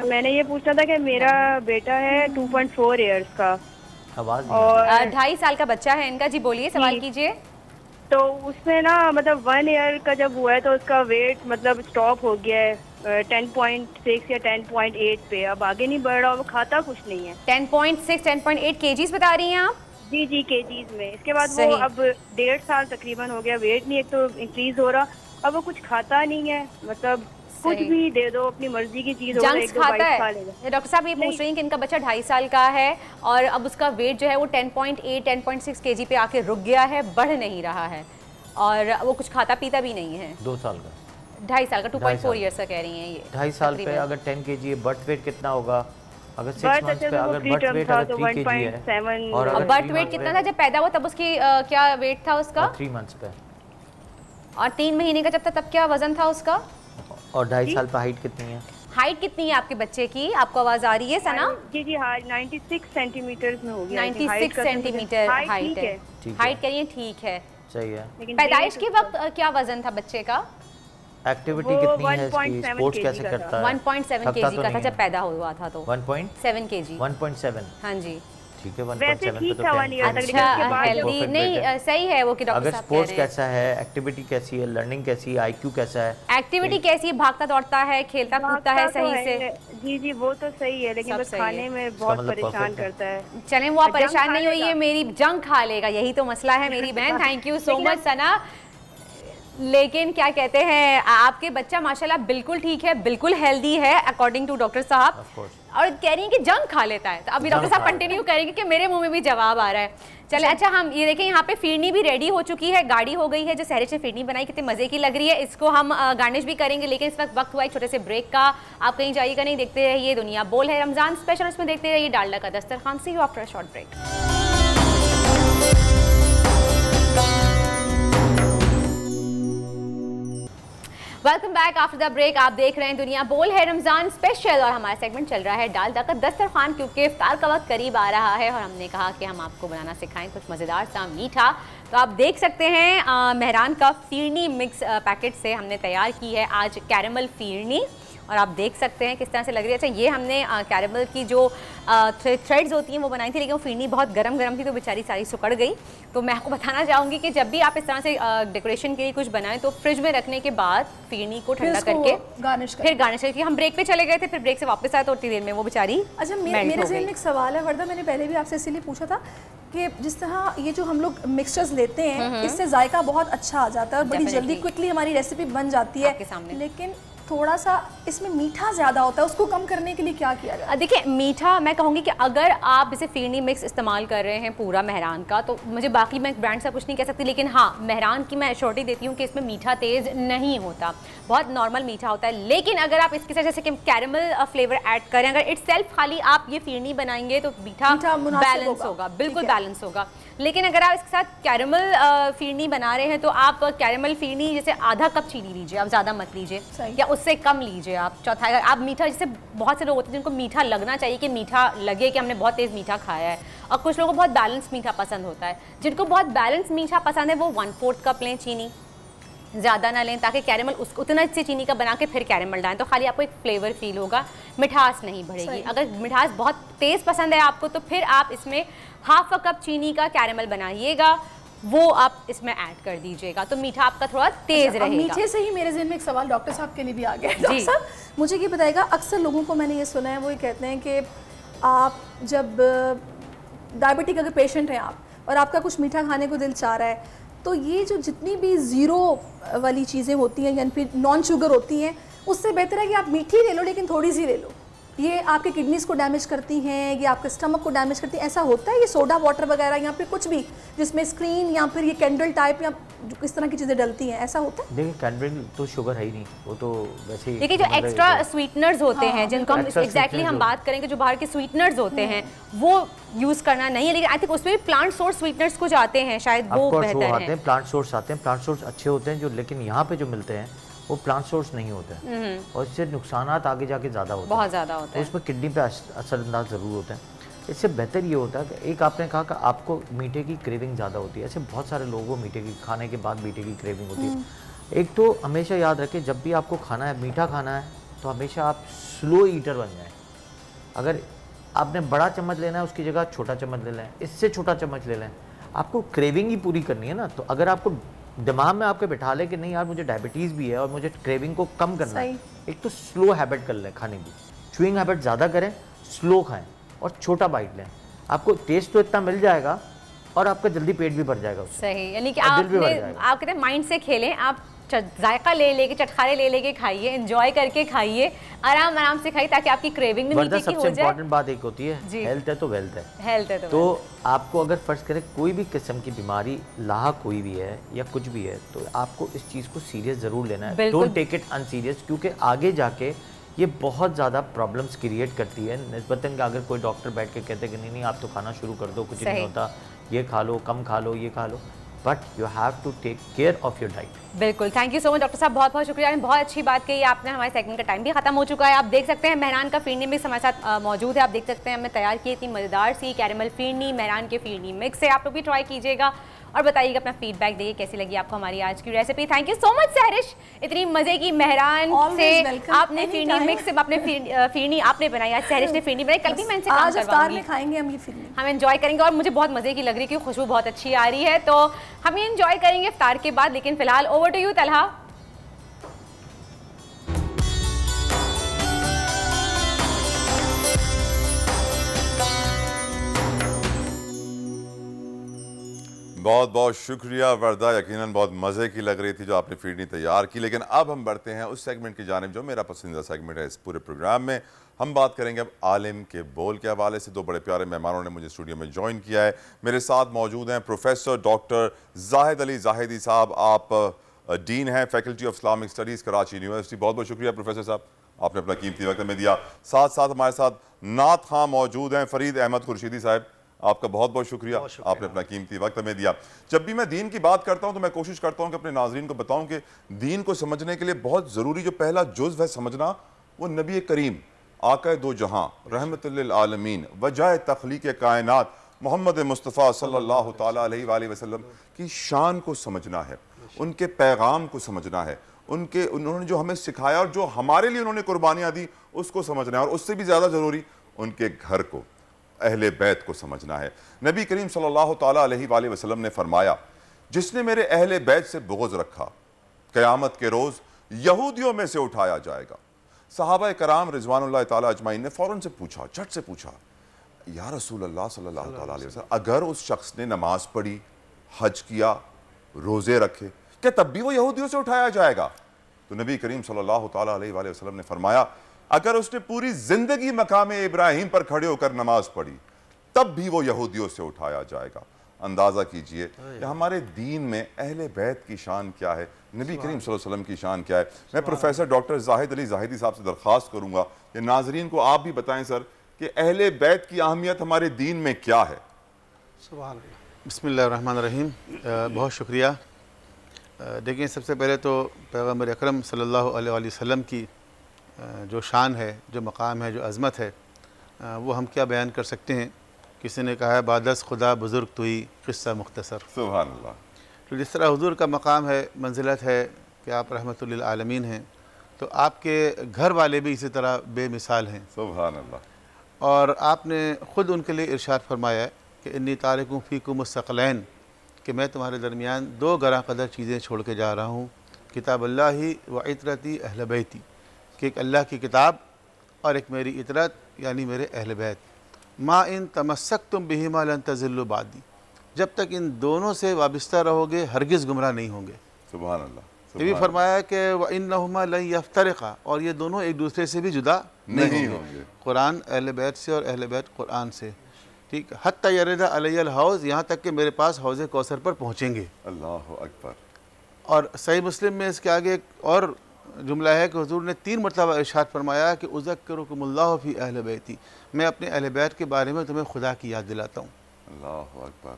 मैंने ये पूछना था कि मेरा बेटा है 2.4 ईयर्स का और 2.5 साल का बच्चा है इनका। जी बोलिए, सवाल कीजिए। तो उसमें ना मतलब 1 ईयर का जब हुआ है तो उसका वेट मतलब स्टॉप हो गया है 10.6 या 10.8 पे, अब आगे नहीं बढ़ रहा, वो खाता कुछ नहीं है। 10.6 10.8 केजीज बता रही हैं आप? जी जी केजीज में। इसके बाद वो अब 1.5 साल तकरीबन हो गया, वेट नहीं एक तो इंक्रीज हो रहा, अब वो कुछ खाता नहीं है, मतलब कुछ भी दे दो अपनी मर्जी की चीज खाता है। डॉक्टर साहब ये पूछ रही हैं कि इनका बच्चा 2.5 साल का है और अब उसका वेट जो है वो 10.8 10.6 केजी पे आके रुक गया है, बढ़ नहीं रहा है और वो कुछ खाता पीता भी नहीं है। 2 साल का, 2.5 साल का, 2.4 ईयर्स का कह रही हैं ये। 2.5 साल पे अगर 10 केजी है, बर्थ वेट कितना होगा? अगर 6 मंथ्स पे अगर बर्थ वेट अगर 3 केजी है और बर्थ वेट कितना था जब पैदा हुआ तब उसकी क्या वेट था उसका? 3 मंथ्स पे और 3 महीने का जब था तब क्या वजन था उसका? और 2.5 साल पर हाइट कितनी है? हाइट कितनी है आपके बच्चे की? आपको आवाज आ रही है सना? जी जी हाँ 96 सेंटीमीटर में हो गया। 96 सेंटीमीटर हाइट है। हाइट करिए ठीक है, सही है। पैदाइश के वक्त क्या वजन था बच्चे का? एक्टिविटी कितनी है इसकी? स्पोर्ट्स कैसे करता है? 1.7 केजी का था जब पैदा हुआ था तो 1.7 केजी। 1.7 हाँ जी ठीक है। 1.7 ठीक था 1 ईयर तक। अच्छा हेल्दी नहीं सही है वो कि डॉक्टर साहब कह रहे हैं। स्पोर्ट्स कैसा है, एक्टिविटी कैसी है, लर्निंग कैसी है, आईक्यू कैसा है? एक्टिविटी कैसी है? भागता दौड़ता है, खेलता कूदता है सही से? जी जी वो तो सही है, लेकिन बस खाने में बहुत परेशान करता है। चलें वो आप परेशान नहीं होइए, मेरी जंक खा लेगा, यही तो मसला है मेरी बहन। थैंक यू सो मच सना। लेकिन क्या कहते हैं, आपके बच्चा माशाल्लाह बिल्कुल ठीक है, बिल्कुल हेल्दी है अकॉर्डिंग टू डॉक्टर साहब, और कह रही हैं कि जंक खा लेता है। तो अभी डॉक्टर साहब कंटिन्यू करेंगे कि मेरे मुंह में भी जवाब आ रहा है। चले अच्छा हम ये देखें, यहाँ पे फिरनी भी रेडी हो चुकी है, गाड़ी हो गई है। जो सहरिश ने फिरनी बनाई कितनी मजे की लग रही है, इसको हम गार्निश भी करेंगे। लेकिन इस वक्त हुआ एक छोटे से ब्रेक का, आप कहीं जाइएगा नहीं, देखते रहिए दुनिया बोल है रमजान स्पेशल, उसमें देखते रहिए डालडा का दस्तरखान। See you after a short break. Welcome back after the break. आप देख रहे हैं दुनिया बोल है रमज़ान स्पेशल, और हमारा सेगमेंट चल रहा है डालडा का दस्तरखान, क्योंकि इफ्तार का वक्त करीब आ रहा है और हमने कहा कि हम आपको बनाना सिखाएं कुछ मज़ेदार सा मीठा। तो आप देख सकते हैं मेहरान का फिरनी मिक्स पैकेट से हमने तैयार की है आज कैरेमल फिरनी, और आप देख सकते हैं किस तरह से लग रही है। अच्छा ये हमने कैरेमल की जो थ्रेड्स होती हैं वो बनाई थी, लेकिन वो फिरनी बहुत गरम गरम थी तो बेचारी सारी सुकड़ गई। तो मैं आपको बताना चाहूँगी कि जब भी आप इस तरह से डेकोरेशन के लिए कुछ बनाएं तो फ्रिज में रखने के बाद फिरनी को ठंडा करके फिर गार्निश करके। हम ब्रेक पे चले गए थे, फिर ब्रेक से वापस आए तो उतनी देर में वो बेचारी। अच्छा मेरे ज़हन में एक सवाल है वर्दा, मैंने पहले भी आपसे इसीलिए पूछा था कि जिस तरह ये जो हम लोग मिक्सचर्स लेते हैं इससे जायका बहुत अच्छा आ जाता है और बड़ी जल्दी क्विकली हमारी रेसिपी बन जाती है, लेकिन थोड़ा सा इसमें मीठा ज़्यादा होता है, उसको कम करने के लिए क्या किया जाए? देखिए मीठा मैं कहूँगी कि अगर आप जैसे फिरनी मिक्स इस्तेमाल कर रहे हैं पूरा मेहरान का, तो मुझे बाकी मैं ब्रांड से कुछ नहीं कह सकती, लेकिन हाँ मेहरान की मैं एश्योरिटी देती हूँ कि इसमें मीठा तेज़ नहीं होता, बहुत नॉर्मल मीठा होता है। लेकिन अगर आप इसके साथ जैसे कि कैरेमल फ्लेवर ऐड करें, अगर इट्स सेल्फ खाली आप ये फिरनी बनाएंगे तो मीठा बैलेंस होगा, बिल्कुल बैलेंस होगा। लेकिन अगर आप इसके साथ कैरेमल फिरनी बना रहे हैं तो आप कैरेमल फिरनी जैसे आधा कप चीनी लीजिए, आप ज़्यादा मत लीजिए, या उससे कम लीजिए आप। चौथा अगर आप मीठा, जैसे बहुत से लोग होते हैं जिनको मीठा लगना चाहिए कि मीठा लगे कि हमने बहुत तेज़ मीठा खाया है, और कुछ लोगों को बहुत बैलेंस मीठा पसंद होता है। जिनको बहुत बैलेंस मीठा पसंद है वो 1/4 कप लें चीनी, ज़्यादा ना लें, ताकि कैरेमल उतना से चीनी का बना के फिर कैरेमल डालें तो खाली आपको एक फ्लेवर फील होगा, मिठास नहीं बढ़ेगी। अगर मिठास बहुत तेज़ पसंद है आपको तो फिर आप इसमें 1/2 कप चीनी का कैरेमल बनाइएगा, वो आप इसमें ऐड कर दीजिएगा तो मीठा आपका थोड़ा तेज़ रहेगा। मीठे से ही मेरे ज़हन में एक सवाल डॉक्टर साहब के लिए भी आ गया। डॉक्टर साहब मुझे ये बताइएगा, अक्सर लोगों को मैंने ये सुना है वो ये कहते हैं कि आप जब डायबिटिक अगर पेशेंट हैं आप और आपका कुछ मीठा खाने को दिल चाह रहा है तो ये जो जितनी भी ज़ीरो वाली चीज़ें होती हैं या फिर नॉन शुगर होती हैं, उससे बेहतर है कि आप मीठी ले लो लेकिन थोड़ी सी ले लो। ये आपके किडनीज़ को डैमेज करती हैं, ये आपके स्टमक को डैमेज करती हैं, ऐसा होता है? ये सोडा वाटर वगैरह या फिर कुछ भी जिसमें स्क्रीन या फिर ये कैंडल टाइप या इस तरह की चीज़ें डलती हैं, ऐसा होता है? देखिए कैंडल तो शुगर है ही नहीं, वो तो वैसे ही। देखिए जो एक्स्ट्रा स्वीटनर्स होते हैं जिनको हम एग्जैक्टली हम बात करेंगे, जो बाहर के स्वीटनर्स होते हैं वो यूज़ करना नहीं है, लेकिन आई थिंक उसमें भी प्लांट सोर्स स्वीटनर्स कुछ आते हैं, शायद वो बेहतर हैं। प्लांट सोर्स आते हैं, प्लांट सोर्स अच्छे होते हैं जो, लेकिन यहाँ पे जो मिलते हैं वो प्लांट सोर्स नहीं होते हैं और इससे नुकसानात आगे जाके ज़्यादा होते हैं, बहुत ज़्यादा होते हैं, उसमें किडनी पे असरअंदाज ज़रूर होते हैं। इससे बेहतर ये होता है कि एक आपने कहा कि आपको मीठे की क्रेविंग ज़्यादा होती है, ऐसे बहुत सारे लोगों को मीठे की खाने के बाद मीठे की क्रेविंग होती है। एक तो हमेशा याद रखें जब भी आपको खाना है, मीठा खाना है, तो हमेशा आप स्लो ईटर बन जाएँ। अगर आपने बड़ा चम्मच लेना है उसकी जगह छोटा चम्मच ले लें, इससे छोटा चम्मच ले लें, आपको क्रेविंग ही पूरी करनी है ना। तो अगर आपको दिमाग में आपके बिठा ले कि नहीं यार मुझे डायबिटीज़ भी है और मुझे क्रेविंग को कम करना है, एक तो स्लो हैबिट कर लें खाने की, च्यूइंग हैबिट ज़्यादा करें, स्लो खाएं और छोटा बाइट लें, आपको टेस्ट तो इतना मिल जाएगा और आपका जल्दी पेट भी भर जाएगा उससे। सही, यानी कि आप कहते हैं माइंड से खेलें, आप जायका ले लेके, चटखारे ले लेके खाइए, एंजॉय करके खाइए, आराम आराम से खाइए ताकि आपकी क्रेविंग भी मीठे की हो जाए। सबसे इम्पोर्टेंट बात एक होती है, हेल्थ है तो वेल्थ है। हेल्थ है तो आपको अगर फर्ज करें कोई भी किस्म की बीमारी लाक कोई भी है या कुछ भी है तो आपको इस चीज़ को सीरियस ज़रूर लेना है, डोंट टेक इट अनसीरियस, क्योंकि आगे जाके ये बहुत ज़्यादा प्रॉब्लम्स क्रिएट करती है। निस्बतन का अगर कोई डॉक्टर बैठ के कहते कि नहीं आप तो खाना शुरू कर दो, कुछ नहीं होता, ये खा लो, कम खा लो, ये खा लो, but you have to take care of your diet. बिल्कुल, thank you so much doctor साहब, बहुत बहुत शुक्रिया, बहुत अच्छी बात कही आपने। हमारे सेगमेंट का टाइम भी खत्म हो चुका है। आप देख सकते हैं मेहरान का फिरनी मिक्स हमारे साथ मौजूद है। आप देख सकते हैं हमने तैयार की इतनी मज़ेदार सी कैरेमल फिरनी, मेहरान के फिरनी मिक्स है। आप लोग भी ट्राई कीजिएगा और बताइएगा, अपना फीडबैक देइए कैसी लगी आपको हमारी आज की recipe. Thank you so much Sahrish, इतनी मजे की मेहरान से आपने फिरनी मिक्स से आपने फिरनी आपने बनाई, आज सहरिश ने फिरनी बनाई, कल भी मैं इनसे काम करवाऊंगी। खाएंगे हम ये फिरनी, हम एंजॉय करेंगे और मुझे बहुत मजे की लग रही है क्योंकि खुशबू बहुत अच्छी आ रही है, तो हम ये एंजॉय करेंगे इफ्तार के बाद। लेकिन फिलहाल ओवर टू यू तलहा। बहुत बहुत शुक्रिया वर्दा, यकीनन बहुत मज़े की लग रही थी जो आपने फिरनी तैयार की। लेकिन अब हम बढ़ते हैं उस सेगमेंट की जानिब जो मेरा पसंदीदा सेगमेंट है इस पूरे प्रोग्राम में। हम बात करेंगे अब आलिम के बोल के हवाले से। दो बड़े प्यारे मेहमानों ने मुझे स्टूडियो में ज्वाइन किया है। मेरे साथ मौजूद हैं प्रोफेसर डॉक्टर जाहिद अली जाहिदी साहब, आप डीन हैं faculty of Islamic studies Karachi university. बहुत बहुत शुक्रिया प्रोफेसर साहब, आपने अपना कीमती वक्त हमें दिया। साथ साथ हमारे साथ नात खां मौजूद हैं, फरीद अहमद खुर्शीदी साहब, आपका बहुत बहुत शुक्रिया, आपने अपना कीमती वक्त हमें दिया। जब भी मैं दीन की बात करता हूं तो मैं कोशिश करता हूं कि अपने नाजरीन को बताऊं कि दीन को समझने के लिए बहुत ज़रूरी जो पहला जुज़्व है समझना, वो नबी करीम आका दो जहां रहमतुल्लिल आलमीन वजह तख्लीक कायनात मोहम्मद मुस्तफ़ा सल्लल्लाहु तआला अलैहि वसल्लम की शान को समझना है, उनके पैगाम को समझना है, उन्होंने जो हमें सिखाया और जो हमारे लिए उन्होंने कुर्बानियाँ दी उसको समझना है, और उससे भी ज़्यादा ज़रूरी उनके घर को, अहले बैत को समझना है। नबी करीम सल्लल्लाहु तआला अलैहि वसल्लम ने फरमाया, जिसने मेरे अहले बैत से बुग़्ज़ रखा क़यामत के रोज़ यहूदियों में से उठाया जाएगा। सहाबा कराम रिज़वानुल्लाह ताला अजमाइन ने फ़ौरन से पूछा, झट से पूछा, या रसूल अल्लाह सल्लल्लाहु तआला अलैहि वसल्लम, अगर उस शख्स ने नमाज पढ़ी, हज किया, रोज़े रखे, क्या तब भी वो यहूदियों से उठाया जाएगा? तो नबी करीम सल्लल्लाहु तआला अलैहि वसल्लम ने फरमाया, अगर उसने पूरी जिंदगी मकामे इब्राहिम पर खड़े होकर नमाज पढ़ी तब भी वो यहूदियों से उठाया जाएगा। अंदाज़ा कीजिए कि हमारे दीन में अहले बैत की शान क्या है, नबी करीम सल्लल्लाहु अलैहि वसल्लम की शान क्या है। मैं प्रोफेसर डॉक्टर जाहिद अली जाहिदी साहब से दरख्वास्त करूँगा कि नाजरीन को आप भी बताएं सर कि अहले बैत की अहमियत हमारे दीन में क्या है। बिस्मिल्लाहिर्रहमानिर्रहीम, बहुत शुक्रिया। देखिए, सबसे पहले तो पैगम्बर अकरम सल्लल्लाहु अलैहि वसल्लम की जो शान है, जो मकाम है, जो अज़मत है, वो हम क्या बयान कर सकते हैं। किसी ने कहा है बादस खुदा बुज़ुर्ग तुई क़िस्सा मुख्तसर। सुभान अल्लाह। तो जिस तरह हुज़ूर का मकाम है, मंजिलत है कि आप रहमतुल्लिल आलमीन हैं, तो आपके घर वाले भी इसी तरह बेमिसाल हैं। सुभान अल्लाह। और आपने ख़ुद उनके लिए इरशाद फरमाया कि इन्नी तारिकुम फ़ीकुम मुस्तक़लैन, कि मैं तुम्हारे दरमियान दो गरा कदर चीज़ें छोड़ के जा रहा हूँ, किताब अल्लाही व इतरती अहल बैती, कि एक अल्लाह की किताब और एक मेरी इतरत यानी मेरे अहल बैत। मा इन तमस्सकतुम बिहिमा लन तज़िल्लु बादी, जब तक इन दोनों से वाबस्ता रहोगे हरगिज़ गुमराह नहीं होंगे। सुभान अल्लाह। ये भी फरमाया कि व इन्नहुमा लन यफ्तरिक़ा, और ये दोनों एक दूसरे से भी जुदा नहीं होंगे। कुरान अहल बैत से और अहल बैत कुरान से, ठीक। हत्ता यरिदा अलैयल हौज़, यहाँ तक कि मेरे पास हौज़े कौसर पर पहुँचेंगे। अल्लाहु अकबर। और सही मुस्लिम में इसके आगे एक और जुमला है कि हुज़ूर ने 3 मरतबा इरशाद फरमाया कि उज़क्किरुकुमुल्लाहु फ़ी अहल बैती, मैं अपने अहल बैत के बारे में तुम्हें खुदा की याद दिलाता हूँ। अल्लाहु अकबर।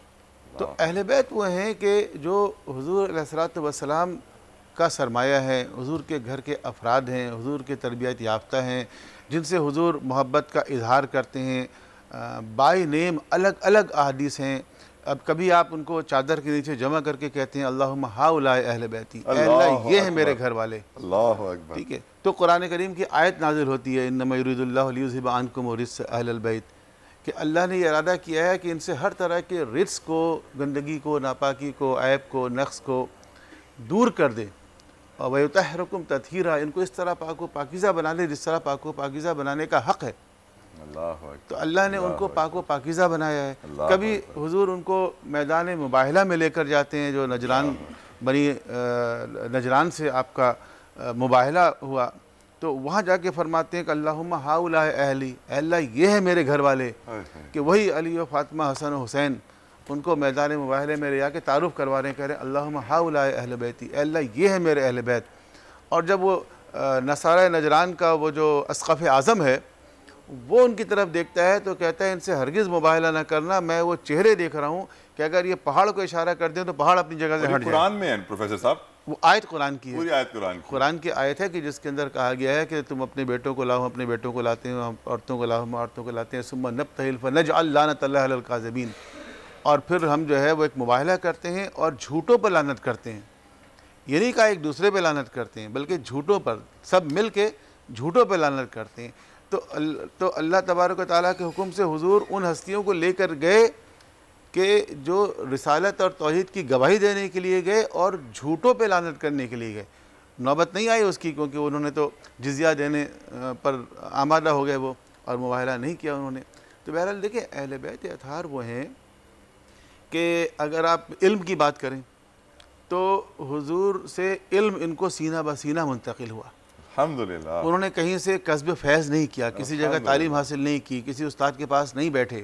तो अहल बैत वो हैं कि जो हुज़ूर अलैहिस्सलातु वस्सलाम का सरमाया है, हुज़ूर के घर के अफराद हैं, हुज़ूर के तरबियत याफ्ता हैं, जिनसे हुज़ूर मोहब्बत का इजहार करते हैं। बाई नेम अलग अलग अहादीस हैं। अब कभी आप उनको चादर के नीचे जमा करके कहते हैं अल्लाहुम्मा हाउलाए अहले बैती, अल्लाह ये है मेरे घर वाले। अल्लाहु अकबर। ठीक है। तो कुरान करीम की आयत नाजिल होती है, इन्नमा युरिदुल्लाहु लियुज़हिबा अन्कुम रिज्स अहलल बैत, कि अल्लाह ने ये इरादा किया है कि इनसे हर तरह के रिज्स को, गंदगी को, नापाकी को, ऐब को, नक्स को दूर कर दे, और वयुतहिरुकुम तत्हीरा, इनको इस तरह पाको पाकीज़ा बना ले जिस तरह पाको पाकीज़ा बनाने का हक़ है। तो अल्लाह ने उनको पाको पाकीज़ा बनाया है। कभी हुजूर उनको मैदान मुबाहला में लेकर जाते हैं, जो नजरान बनी नजरान से आपका मुबाहला हुआ, तो वहाँ जाके फरमाते हैं कि अल्लाहुम्मा हाउलाए अहली, अल्लाह ये है मेरे घर वाले, कि वही अली व फातिमा हसन व हुसैन उनको मैदान मुबाहले में ले जाके तारुफ़ करवा रहे हैं, कह रहे हैं अल्लाहुम्मा हाउलाए अहल बैती, अल्लाह ये है मेरे अहल बैत। और जब वो नसारा नजरान का वो जो अस्क़फ़ आज़म है वो उनकी तरफ देखता है तो कहता है इनसे हरगिज़ मुबाहला ना करना, मैं वो चेहरे देख रहा हूँ कि अगर ये पहाड़ को इशारा कर दें तो पहाड़ अपनी जगह से हट जाए। कुरान में है प्रोफेसर साहब, वो आयत कुरान की है, पूरी आयत कुरान की आयत है कि जिसके अंदर कहा गया है कि तुम अपने बेटों को लाओ, अपने बेटों को लाते हैं, हम औरतों को लाओ, हम औरतों को लाते हैं, सुम्मा नब्तहिल फनजअल लानतल्लाहि अलल काज़िबीन, और फिर हम जो है वो एक मुबाहला करते हैं और झूठों पर लानत करते हैं। ये नहीं कहा एक दूसरे पर लानत करते हैं, बल्कि झूठों पर, सब मिल के झूठों पर लानत करते हैं। तो अल्लाह तबारक व तआला के हुक्म से हुजूर उन हस्तियों को लेकर गए कि जो रिसालत और तौहीद की गवाही देने के लिए गए और झूठों पे लानत करने के लिए गए। नौबत नहीं आई उसकी, क्योंकि उन्होंने तो जिज़िया देने पर आमादा हो गए वो, और मुबाहला नहीं किया उन्होंने। तो बहरहाल देखिए, अहले बैत अतहार वो हैं कि अगर आप इल्म की बात करें तो हुजूर से इल्म इनको सीना ब सीना मुंतकिल हुआ। अल्हम्दुलिल्लाह। उन्होंने कहीं से कस्ब फैज़ नहीं किया, किसी जगह तालीम हासिल नहीं की, किसी उस्ताद के पास नहीं बैठे,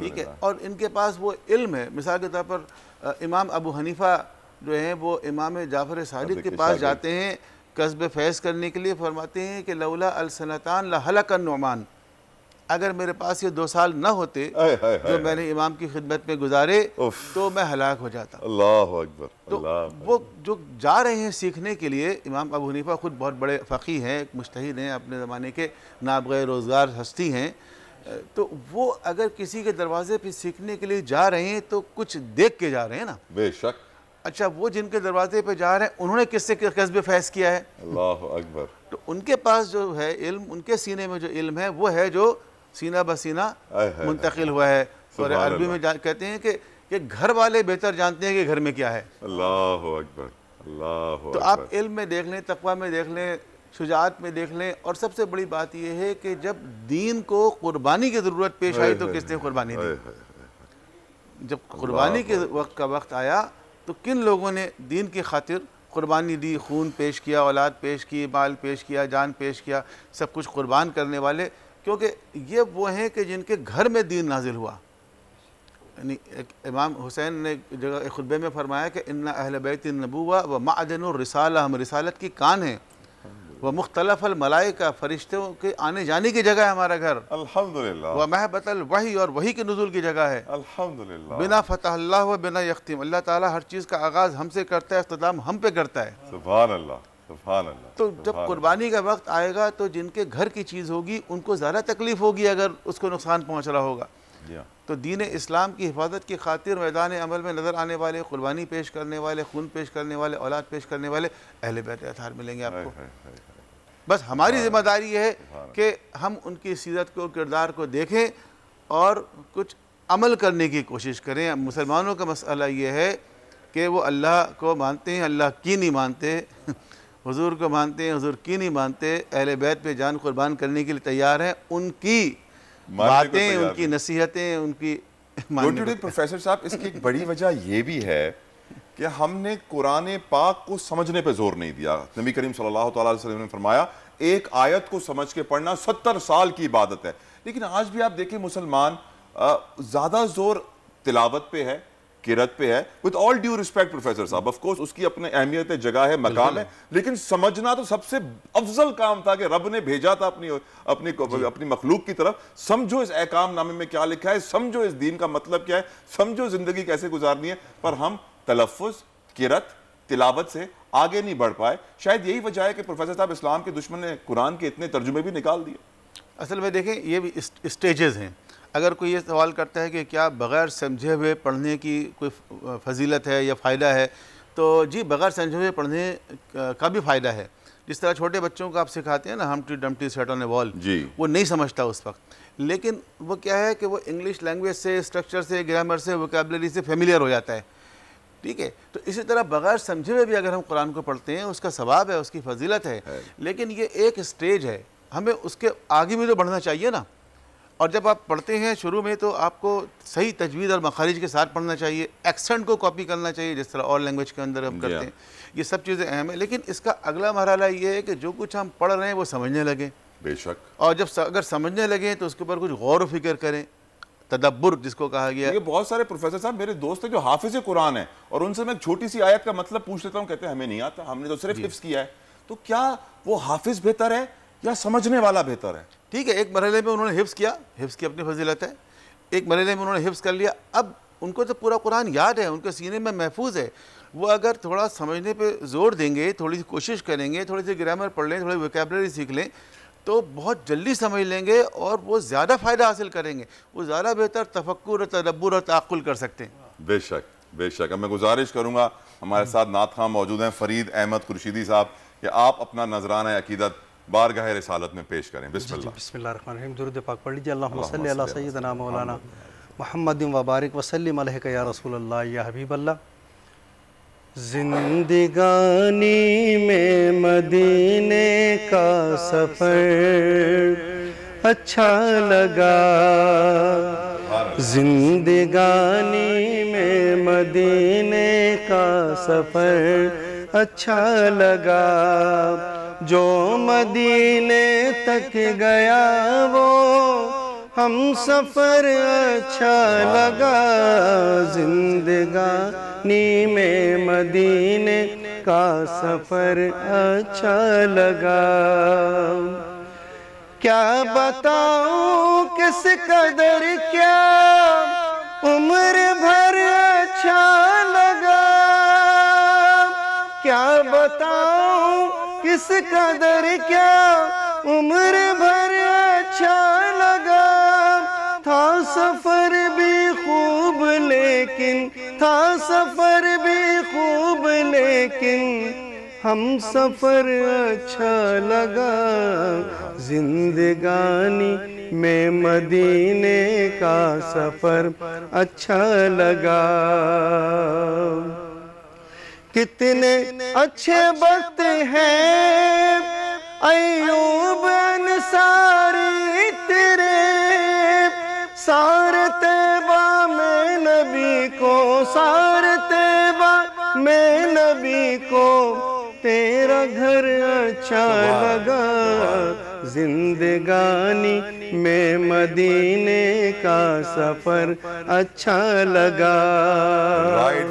ठीक है। और इनके पास वो इल्म है। मिसाल के तौर पर इमाम अबू हनीफ़ा जो हैं वो इमाम जाफ़र सादिक़ के पास जाते हैं कस्ब फैज़ करने के लिए, फरमाते हैं कि लौला अलसनतान लहलकन नुमान, अगर मेरे पास ये 2 साल न होते जो मैंने इमाम की खिदमत में गुजारे तो मैं हलाक हो जाता। अल्लाहु अकबर। तो वो जो जा रहे हैं सीखने के लिए, इमाम अबू हनीफा खुद बहुत बड़े फ़क़ीह हैं, एक मुज्तहिद हैं, अपने ज़माने के नाबग़े रोज़गार हस्ती हैं, तो वो अगर किसी के दरवाजे पे सीखने के लिए जा रहे हैं तो कुछ देख के जा रहे हैं ना। बेशक। अच्छा, वो जिनके दरवाजे पे जा रहे हैं उन्होंने किससे कस्ब फैज़ किया है? अल्लाहु अकबर। तो उनके पास जो है इल्म, उनके सीने में जो इल्म है वो है जो सीना बसीना मुंतकिल हुआ है। और अरबी में कहते हैं कि घर वाले बेहतर जानते हैं कि घर में क्या है। अल्लाहु अकबर, अल्लाहु अकबर। तो आप इल्म में देख लें, तक़वा में देख लें, शुजाअत में देख लें, और सबसे बड़ी बात यह है कि जब दीन को कुर्बानी की ज़रूरत पेश आई तो किसने कुर्बानी दी? जब कुर्बानी के वक्त का वक्त आया तो किन लोगों ने दीन की खातिर कुर्बानी दी, खून पेश किया, औलाद पेश की, माल पेश किया, जान पेश किया, सब कुछ कुर्बान करने वाले, क्योंकि ये वो हैं कि जिनके घर में दीन नाजिल हुआ। यानी इमाम हुसैन ने जगह खुतबे में फरमाया कि इन्ना अहल बैत नबुव्वा व मअदनुर रिसाला, हम रिसालत की कान हैं, व मुख्तलफ़ल मलाइका, फरिश्तों के आने जाने की जगह है हमारा घर, अल्हम्दुलिल्लाह, व महबतल वही, और वही के नुज़ुल की जगह है, अल्हम्दुलिल्लाह, बिना फतह अल्लाह व बिना यख्तिम, अल्लाह ताला हर चीज़ का आगाज़ हमसे करता है, इख्तिताम हम पे करता है। सुभान अल्लाह, सुभान अल्लाह। तो जब कुर्बानी का वक्त आएगा तो जिनके घर की चीज़ होगी उनको ज़्यादा तकलीफ़ होगी अगर उसको नुकसान पहुँच रहा होगा। तो दीन इस्लाम की हिफाजत की खातिर मैदान अमल में नज़र आने वाले, कुर्बानी पेश करने वाले, खून पेश करने वाले, औलाद पेश करने वाले अहले बैत अतहार मिलेंगे आपको। बस हमारी ज़िम्मेदारी है कि हम उनकी सीरत को, किरदार को देखें और कुछ अमल करने की कोशिश करें। मुसलमानों का मसला ये है कि वो अल्लाह को मानते हैं, अल्लाह की नहीं मानते, हुजूर को मानते हैं, हुजूर की नहीं मानते, अहले बैत पे जान कुर्बान करने के लिए तैयार हैं, उनकी बातें, उनकी नसीहतें, उनकी प्रोफेसर साहब, इसकी एक बड़ी वजह ये भी है कि हमने कुरान पाक को समझने पे जोर नहीं दिया। नबी करीम सल्लल्लाहु अलैहि वसल्लम ने फरमाया एक आयत को समझ के पढ़ना 70 साल की इबादत है। लेकिन आज भी आप देखिए मुसलमान ज्यादा जोर तिलावत पे है, किरत पे है। With all due respect professor साहब, ऑफ कोर्स उसकी अपनी अहमियत है, जगह है, मकाम है, लेकिन समझना तो सबसे अफजल काम था कि रब ने भेजा था अपनी मखलूक की तरफ। समझो इस अहकाम नामे में क्या लिखा है, समझो इस दीन का मतलब क्या है, समझो जिंदगी कैसे गुजारनी है। पर हम तलफ़्फ़ुज़, किरत, तिलावत से आगे नहीं बढ़ पाए। शायद यही वजह है कि प्रोफेसर साहब इस्लाम के दुश्मन ने कुरान के इतने तर्जुमे भी निकाल दिए। असल में देखें, ये भी स्टेजेस हैं। अगर कोई ये सवाल करता है कि क्या बग़ैर समझे हुए पढ़ने की कोई फजीलत है या फ़ायदा है, तो जी बग़ैर समझे हुए पढ़ने का भी फ़ायदा है। जिस तरह छोटे बच्चों को आप सिखाते हैं ना, हमटी Dumpty set on A wall, वो नहीं समझता उस वक्त, लेकिन वो क्या है कि वो इंग्लिश लैंग्वेज से, स्ट्रक्चर से, ग्रामर से, वोकैबुलरी से फेमिलियर हो जाता है। ठीक है, तो इसी तरह बग़ैर समझे हुए भी अगर हम कुरान को पढ़ते हैं, उसका सवाब है, उसकी फजीलत है, लेकिन ये एक स्टेज है, हमें उसके आगे भी तो बढ़ना चाहिए ना। और जब आप पढ़ते हैं शुरू में तो आपको सही तजवीज़ और मखारिज के साथ पढ़ना चाहिए, एक्सेंट को कॉपी करना चाहिए जिस तरह और लैंग्वेज के अंदर हम करते हैं। ये सब चीज़ें अहम है, लेकिन इसका अगला मरहला ये है कि जो कुछ हम पढ़ रहे हैं वो समझने लगे। बेशक। और जब अगर समझने लगे तो उसके ऊपर कुछ गौर व फिक्र करें, तदब्बुर जिसको कहा गया। ये बहुत सारे प्रोफेसर साहब मेरे दोस्त हैं जो हाफिज़ कुरान है, और उनसे मैं छोटी सी आयत का मतलब पूछ लेता हूँ, कहते हैं हमें नहीं आता, हमने तो सिर्फ हिफ्ज़ किया है। तो क्या वो हाफिज़ बेहतर है या समझने वाला बेहतर है? ठीक है, एक मरहले में उन्होंने हिफ्ज़ किया, हिफ्ज़ की अपनी फजीलत है, एक मरहले में उन्होंने हिफ्ज़ कर लिया, अब उनको तो पूरा कुरान याद है, उनके सीने में महफूज है। वो अगर थोड़ा समझने पे जोर देंगे, थोड़ी सी कोशिश करेंगे, थोड़ी सी ग्रामर पढ़ लें, थोड़ी वोकैबुलरी सीख लें, तो बहुत जल्दी समझ लेंगे और वो ज़्यादा फ़ायदा हासिल करेंगे। वो ज़्यादा बेहतर तफक्कुर, तदब्बुर और ताक़ुल कर सकते हैं। बेशक बेशक। अब मैं गुजारिश करूँगा, हमारे साथ नात खां मौजूद हैं फरीद अहमद खुर्शीदी साहब, कि आप अपना नजराना अकीदत बारगाह रिसालत में पेश करें। बिस्मिल्लाह। बिस्मिल्लाहिर्रहमानिर्रहीम। दुरूद पाक पढ़ लीजिए। अल्लाहुम्मा सल्ली अला सय्यिदना मौलाना मुहम्मदिन व बारिक व सल्लिम अलैका या रसूलल्लाह या हबीबल्लाह। जिंदगानी में मदीने का सफ़र अच्छा लगा, जिंदगानी में मदीने का सफ़र अच्छा लगा, जो मदीने तक गया वो हम सफ़र अच्छा लगा, जिंदगानी में मदीने का सफ़र अच्छा लगा। क्या बताऊं किस कदर क्या उम्र भर अच्छा लगा, क्या बताऊं किस कदर क्या उम्र भर अच्छा लगा, था सफ़र भी खूब लेकिन, था सफ़र भी खूब लेकिन हम सफ़र अच्छा लगा, जिंदगानी में मदीने का सफ़र अच्छा लगा। कितने अच्छे वक्त हैं अय्यूब अंसारी तेरे, सारे तैबा में नबी को, सारे तैबा में नबी को तेरा घर अच्छा लगा, जिंदगानी में मदीने का सफ़र अच्छा लगा। राइट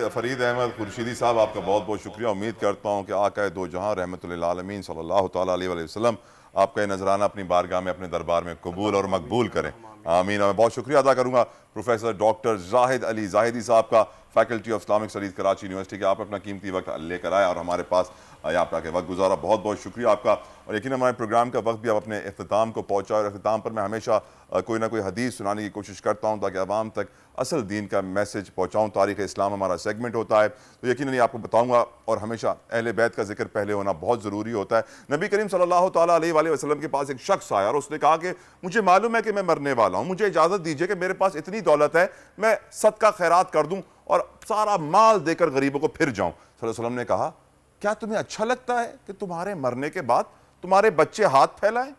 फरीद अहमद खुर्शीदी साहब, आपका बहुत बहुत शुक्रिया। उम्मीद करता हूँ कि आका दो जहां रहमतुल्लिल आलमीन सल्लल्लाहु तआला अलैहि वसल्लम आपका ये नजराना अपनी बारगाह में, अपने दरबार में कबूल और मकबूल करें, आमीन। मैं बहुत शुक्रिया अदा करूँगा प्रोफेसर डॉक्टर जाहिद अली जाहिदी साहब का, faculty of Islamic studies Karachi university के। आप अपना कीमती वक्त लेकर आए और हमारे पास यहाँ पे आके वक्त गुजारा, बहुत बहुत शुक्रिया आपका। और यकीन हमारे प्रोग्राम का वक्त भी आप अपने इख्तिताम को पहुँचा, और इख्तिताम पर मैं हमेशा कोई ना कोई हदीस सुनाने की कोशिश करता हूँ ताकि आवाम तक असल दीन का मैसेज पहुँचाऊँ। तारीख़ इस्लाम हमारा सेगमेंट होता है, तो यकीनन आपको बताऊँगा। और हमेशा अहले बैत का जिक्र पहले होना बहुत ज़रूरी होता है। नबी करीम सल्लल्लाहु तआला अलैहि वसल्लम के पास एक शख्स आया और उसने कहा कि मुझे मालूम है कि मैं मरने वाला हूँ, मुझे इजाज़त दीजिए कि मेरे पास इतनी दौलत है, मैं सदका खैरात कर दूँ और सारा माल देकर गरीबों को फिर जाऊँ। सल्लल्लाहु अलैहि वसल्लम ने कहा, क्या तुम्हें अच्छा लगता है कि तुम्हारे मरने के बाद तुम्हारे बच्चे हाथ फैलाएं?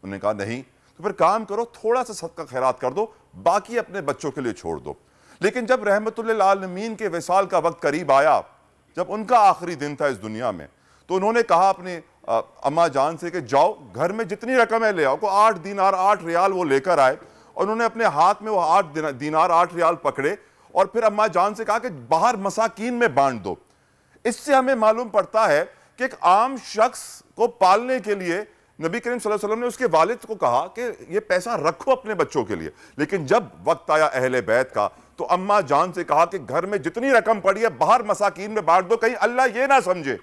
उन्होंने कहा नहीं। तो फिर काम करो, थोड़ा सा सदका खैरात कर दो, बाकी अपने बच्चों के लिए छोड़ दो। लेकिन जब रहमतुल्लिल आलमीन के विसाल का वक्त करीब आया, जब उनका आखिरी दिन था इस दुनिया में, तो उन्होंने कहा अपनी अम्मा जान से कि जाओ घर में जितनी रकम है ले आओ। को 8 दीनार 8 रियाल वो लेकर आए और उन्होंने अपने हाथ में वो 8 दीनार 8 रियाल पकड़े और फिर अम्मा जान से कहा कि बाहर मसाकीन में बांट दो। इससे हमें मालूम पड़ता है कि एक आम शख्स को पालने के लिए नबी करीम सल्लल्लाहु अलैहि वसल्लम ने उसके वालिद को कहा कि ये पैसा रखो अपने बच्चों के लिए। लेकिन जब वक्त आया अहले बैत का, तो अम्मा जान से कहा कि घर में जितनी रकम पड़ी है बाहर मसाकीन में बांट दो, कहीं अल्लाह ये ना समझे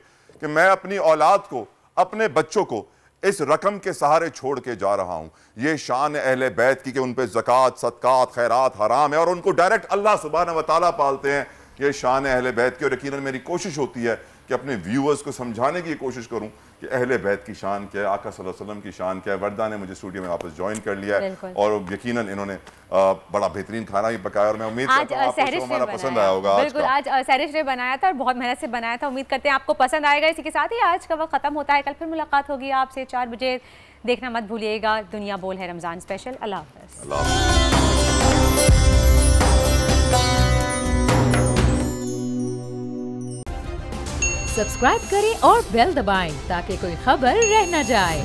कि मैं अपनी औलाद को, अपने बच्चों को इस रकम के सहारे छोड़ के जा रहा हूं। ये शान अहले बैत की कि उन पे ज़कात, सदकात, खैरात हराम है और उनको डायरेक्ट अल्लाह सुब्हानहू व तआला पालते हैं। ये शान अहले बैत की। और यकीनन मेरी कोशिश होती है कि अपने व्यूअर्स को समझाने की कोशिश करूं कि अहले बैत की शान क्या है, आका सल्लल्लाहु अलैहि वसल्लम की शान क्या है। वर्दा ने मुझे स्टूडियो में वापस ज्वाइन कर लिया है और यकीनन इन्होंने बड़ा बेहतरीन खाना भी पकाया और मैं उम्मीद करता हूं आपको हमारा पसंद आया होगा। बिल्कुल, आज सहरिश ने बनाया था और बहुत मेहनत से बनाया था। उम्मीद करते हैं आपको पसंद आएगा। इसी के साथ ही आज का वक्त खत्म होता है। कल फिर मुलाकात होगी आपसे 4 बजे। देखना मत भूलिएगा दुनिया बोल है रमज़ान स्पेशल। अल्लाह हाफ़िज़। सब्सक्राइब करें और बेल दबाएं ताकि कोई खबर रह न जाए।